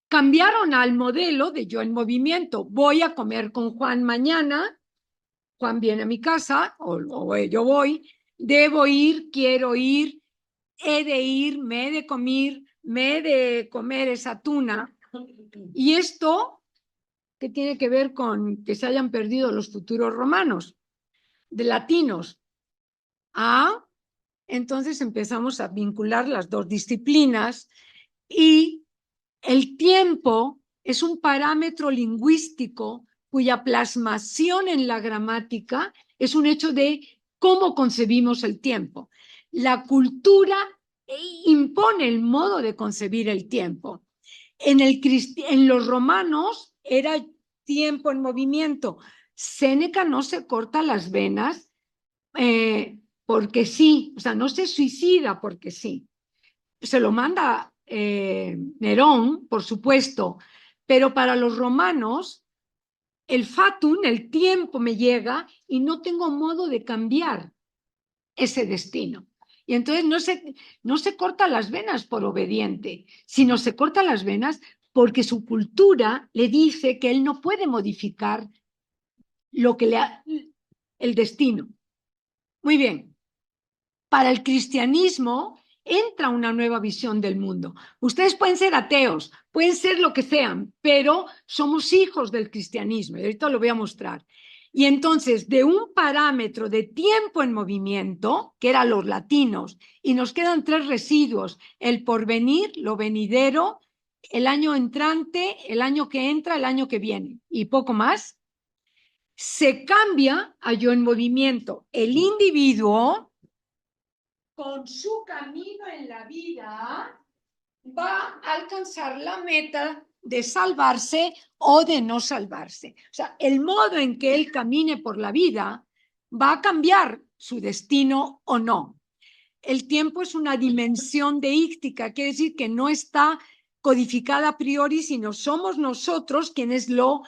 Speaker 5: cambiaron al modelo de yo en movimiento. Voy a comer con Juan mañana, Juan viene a mi casa, o yo voy, debo ir, quiero ir, he de ir, me he de comer esa tuna. Y esto, ¿qué tiene que ver con que se hayan perdido los futuros romanos, de latinos? Entonces empezamos a vincular las dos disciplinas y el tiempo es un parámetro lingüístico cuya plasmación en la gramática es un hecho de cómo concebimos el tiempo. La cultura impone el modo de concebir el tiempo. En los romanos era tiempo en movimiento. Séneca no se corta las venas porque sí, o sea, no se suicida porque sí. Se lo manda Nerón, por supuesto, pero para los romanos el fatum, el tiempo me llega y no tengo modo de cambiar ese destino. Y entonces no se corta las venas por obediente, sino se corta las venas porque su cultura le dice que él no puede modificar el destino. Muy bien. Para el cristianismo entra una nueva visión del mundo. Ustedes pueden ser ateos, pueden ser lo que sean, pero somos hijos del cristianismo, y ahorita lo voy a mostrar. Y entonces, de un parámetro de tiempo en movimiento, que eran los latinos, y nos quedan tres residuos, el porvenir, lo venidero, el año entrante, el año que entra, el año que viene, y poco más, se cambia a yo en movimiento. El individuo, con su camino en la vida, va a alcanzar la meta de salvarse o de no salvarse. O sea, el modo en que él camine por la vida va a cambiar su destino o no. El tiempo es una dimensión deíctica, quiere decir que no está codificada a priori, sino somos nosotros quienes lo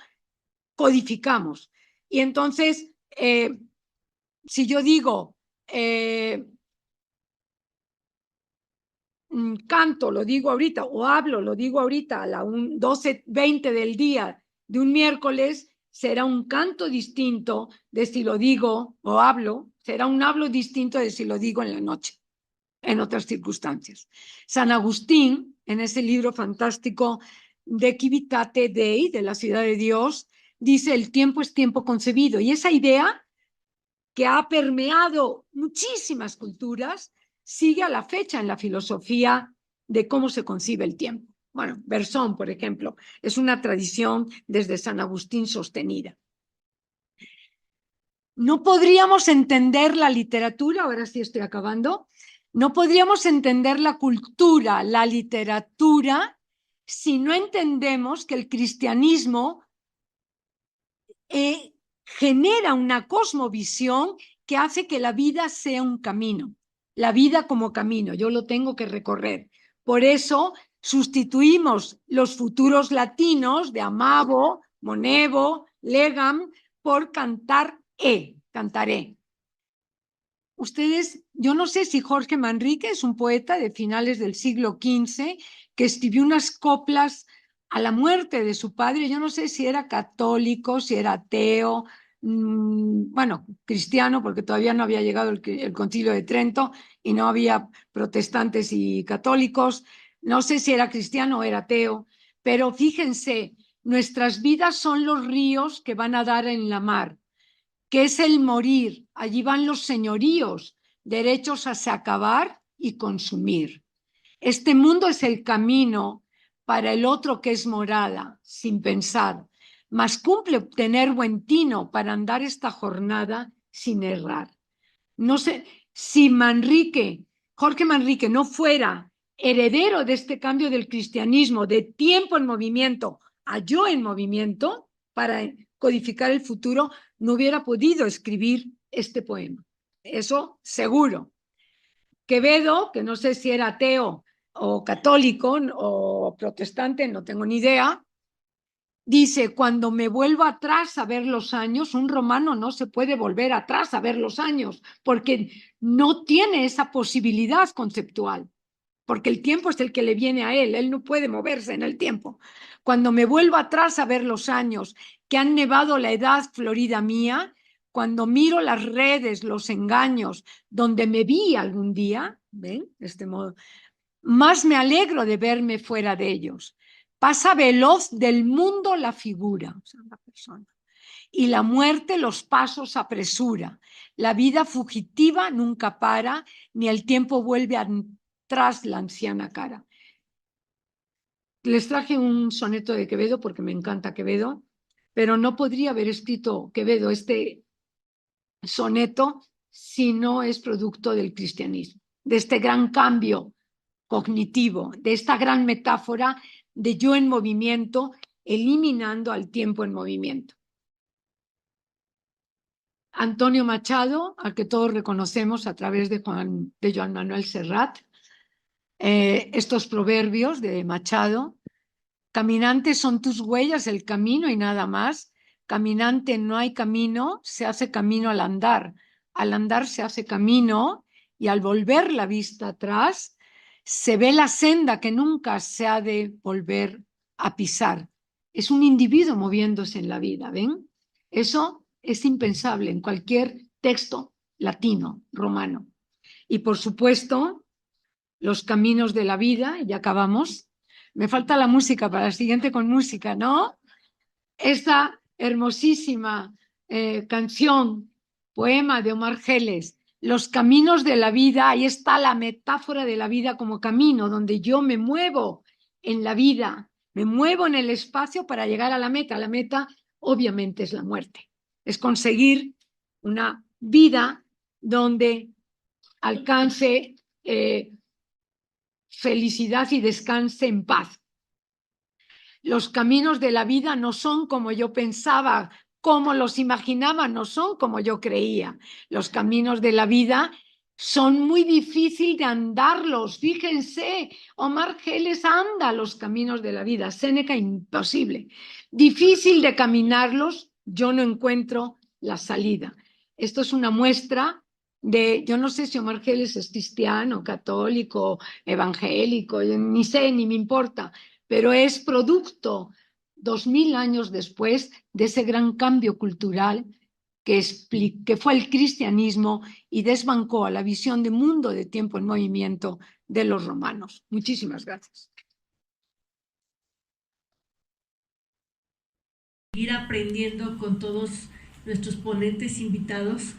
Speaker 5: codificamos. Y entonces, si yo digo, canto, lo digo ahorita, o hablo, lo digo ahorita a las 12:20 del día de un miércoles, será un canto distinto de si lo digo o hablo, será un hablo distinto de si lo digo en la noche, en otras circunstancias. San Agustín, en ese libro fantástico de Civitate Dei, de la ciudad de Dios, dice: el tiempo es tiempo concebido. Y esa idea, que ha permeado muchísimas culturas, sigue a la fecha en la filosofía de cómo se concibe el tiempo. Bueno, Bersón, por ejemplo, es una tradición desde San Agustín sostenida. No podríamos entender la literatura, ahora sí estoy acabando, no podríamos entender la cultura, la literatura, si no entendemos que el cristianismo genera una cosmovisión que hace que la vida sea un camino, la vida como camino, yo lo tengo que recorrer. Por eso Sustituimos los futuros latinos de amavo, monevo, legam por cantaré. Ustedes, yo no sé si Jorge Manrique es un poeta de finales del siglo XV que escribió unas coplas a la muerte de su padre. Yo no sé si era católico, si era ateo, bueno, cristiano, porque todavía no había llegado el Concilio de Trento y no había protestantes y católicos. No sé si era cristiano o era ateo, pero fíjense, nuestras vidas son los ríos que van a dar en la mar. ¿Qué es el morir? Allí van los señoríos, derechos a acabar y consumir. Este mundo es el camino para el otro que es morada, sin pensar, mas cumple obtener buen tino para andar esta jornada sin errar. No sé si Jorge Manrique no fuera heredero de este cambio del cristianismo, de tiempo en movimiento a yo en movimiento, para codificar el futuro, no hubiera podido escribir este poema. Eso seguro. Quevedo, que no sé si era ateo o católico o protestante, no tengo ni idea, dice: cuando me vuelvo atrás a ver los años, un romano no se puede volver atrás a ver los años, porque no tiene esa posibilidad conceptual, porque el tiempo es el que le viene a él no puede moverse en el tiempo. Cuando me vuelvo atrás a ver los años que han nevado la edad florida mía, cuando miro las redes, los engaños, donde me vi algún día, ¿ven? De este modo, más me alegro de verme fuera de ellos. Pasa veloz del mundo la figura, o sea, la persona, y la muerte los pasos apresura. La vida fugitiva nunca para, ni el tiempo vuelve atrás la anciana cara. Les traje un soneto de Quevedo porque me encanta Quevedo, pero no podría haber escrito Quevedo este soneto si no es producto del cristianismo, de este gran cambio cognitivo, de esta gran metáfora de yo en movimiento, eliminando al tiempo en movimiento. Antonio Machado, al que todos reconocemos a través de Joan Manuel Serrat, estos proverbios de Machado: caminantes son tus huellas, el camino y nada más. Caminante no hay camino, se hace camino al andar se hace camino, y al volver la vista atrás se ve la senda que nunca se ha de volver a pisar. Es un individuo moviéndose en la vida, ¿ven? Eso es impensable en cualquier texto latino, romano. Y por supuesto, los caminos de la vida, ya acabamos. Me falta la música para el siguiente con música, ¿no? Esta hermosísima canción, poema de Omar Geles, Los caminos de la vida. Ahí está la metáfora de la vida como camino, donde yo me muevo en la vida, me muevo en el espacio para llegar a la meta. La meta, obviamente, es la muerte. Es conseguir una vida donde alcance felicidad y descanse en paz. Los caminos de la vida no son como yo pensaba, como los imaginaba, no son como yo creía. Los caminos de la vida son muy difíciles de andarlos. Fíjense, Omar Geles anda los caminos de la vida, Séneca imposible. Difícil de caminarlos, yo no encuentro la salida. Esto es una muestra de, yo no sé si Omar Geles es cristiano, católico, evangélico, ni sé, ni me importa, pero es producto 2000 años después de ese gran cambio cultural que fue el cristianismo y desbancó a la visión de mundo de tiempo en movimiento de los romanos. Muchísimas gracias.
Speaker 4: Ir aprendiendo con todos nuestros ponentes invitados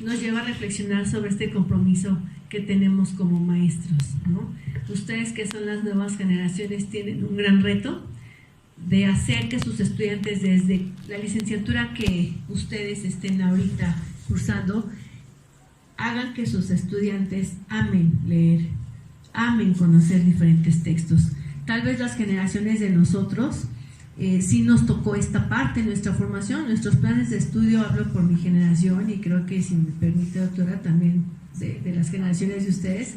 Speaker 4: nos lleva a reflexionar sobre este compromiso que tenemos como maestros, ¿no? Ustedes, que son las nuevas generaciones, tienen un gran reto de hacer que sus estudiantes, desde la licenciatura que ustedes estén ahorita cursando, hagan que sus estudiantes amen leer, amen conocer diferentes textos. Tal vez las generaciones de nosotros sí nos tocó esta parte de nuestra formación, nuestros planes de estudio. Hablo por mi generación y creo que, si me permite, doctora, también de las generaciones de ustedes.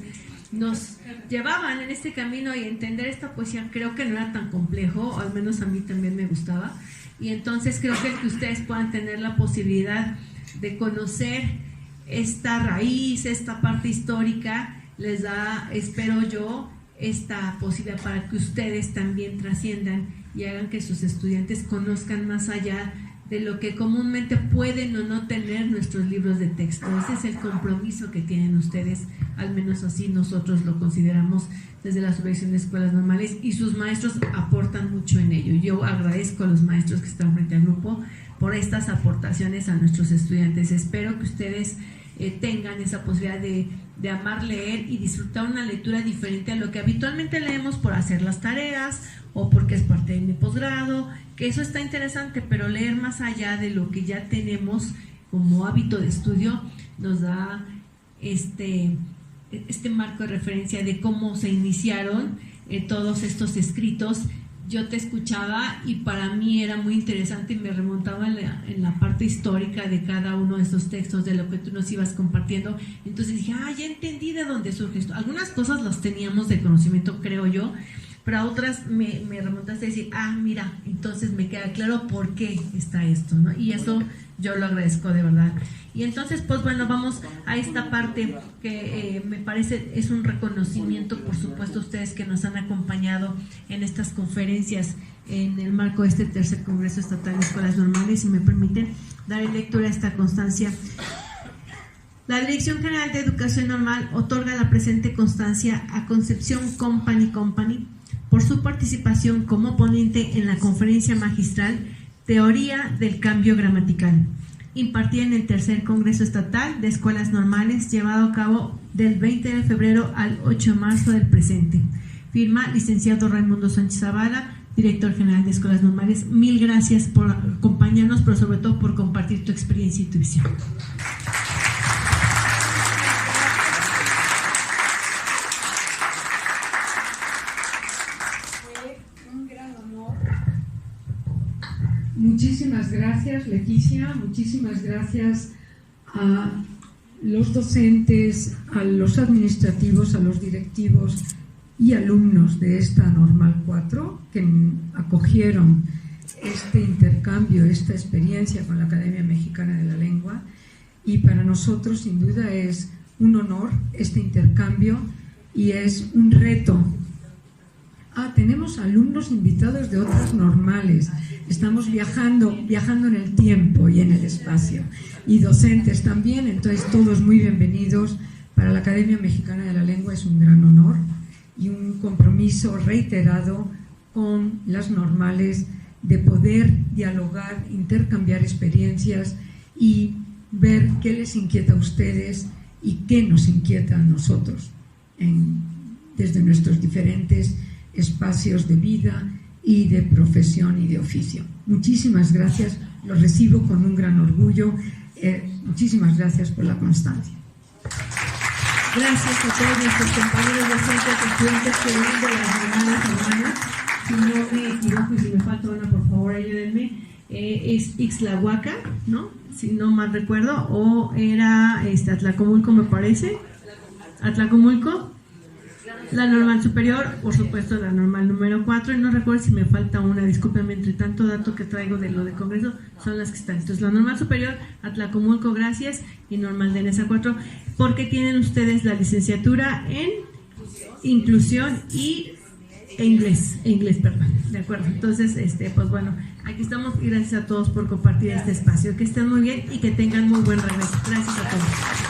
Speaker 4: nos llevaban en este camino y entender esta poesía creo que no era tan complejo, o al menos a mí también me gustaba. Y entonces creo que el que ustedes puedan tener la posibilidad de conocer esta raíz, esta parte histórica, les da, espero yo, esta posibilidad para que ustedes también trasciendan y hagan que sus estudiantes conozcan más allá de lo que comúnmente pueden o no tener nuestros libros de texto. Ese es el compromiso que tienen ustedes, al menos así nosotros lo consideramos desde la Subvención de Escuelas Normales, y sus maestros aportan mucho en ello. Yo agradezco a los maestros que están frente al grupo por estas aportaciones a nuestros estudiantes. Espero que ustedes tengan esa posibilidad de amar leer y disfrutar una lectura diferente a lo que habitualmente leemos por hacer las tareas o porque es parte de mi posgrado, que eso está interesante, pero leer más allá de lo que ya tenemos como hábito de estudio nos da este marco de referencia de cómo se iniciaron todos estos escritos. Yo te escuchaba y para mí era muy interesante y me remontaba en la parte histórica de cada uno de estos textos, de lo que tú nos ibas compartiendo. Entonces dije, ya entendí de dónde surge esto. Algunas cosas las teníamos de conocimiento, creo yo, pero a otras me remontaste a decir, mira, entonces me queda claro por qué está esto, ¿no? Y eso yo lo agradezco de verdad. Y entonces, pues bueno, vamos a esta parte que me parece es un reconocimiento, por supuesto, a ustedes que nos han acompañado en estas conferencias en el marco de este tercer Congreso Estatal de Escuelas Normales. Si me permiten dar lectura a esta constancia. La Dirección General de Educación Normal otorga la presente constancia a Concepción Company por su participación como ponente en la conferencia magistral Teoría del Cambio Gramatical, impartida en el tercer Congreso Estatal de Escuelas Normales, llevado a cabo del 20 de febrero al 8 de marzo del presente. Firma licenciado Raimundo Sánchez Zavala, director general de Escuelas Normales. Mil gracias por acompañarnos, pero sobre todo por compartir tu experiencia y tu visión.
Speaker 5: Muchísimas gracias, Leticia, muchísimas gracias a los docentes, a los administrativos, a los directivos y alumnos de esta Normal 4 que acogieron este intercambio, esta experiencia con la Academia Mexicana de la Lengua, y para nosotros sin duda es un honor este intercambio y es un reto. Tenemos alumnos invitados de otras normales. Estamos viajando en el tiempo y en el espacio. Y docentes también, entonces todos muy bienvenidos. Para la Academia Mexicana de la Lengua es un gran honor y un compromiso reiterado con las normales de poder dialogar, intercambiar experiencias y ver qué les inquieta a ustedes y qué nos inquieta a nosotros desde nuestros diferentes espacios de vida y de profesión y de oficio. Muchísimas gracias, los recibo con un gran orgullo. Muchísimas gracias por la constancia.
Speaker 4: Gracias a todos nuestros compañeros docentes, estudiantes que vienen de las normales. Si no me equivoco y si me falta una, por favor, ayúdenme. Es Ixtlahuaca, ¿no? Si no mal recuerdo, o era Atlacomulco, me parece. Atlacomulco. La normal superior, por supuesto, la normal número 4, y no recuerdo si me falta una, discúlpenme, entre tanto dato que traigo de lo de Congreso, son las que están. Entonces, la normal superior, Atlacomulco, gracias, y normal de Nesa 4, porque tienen ustedes la licenciatura en inclusión e inglés, perdón, ¿de acuerdo? Entonces, pues bueno, aquí estamos y gracias a todos por compartir este espacio. Que estén muy bien y que tengan muy buen regreso. Gracias a todos.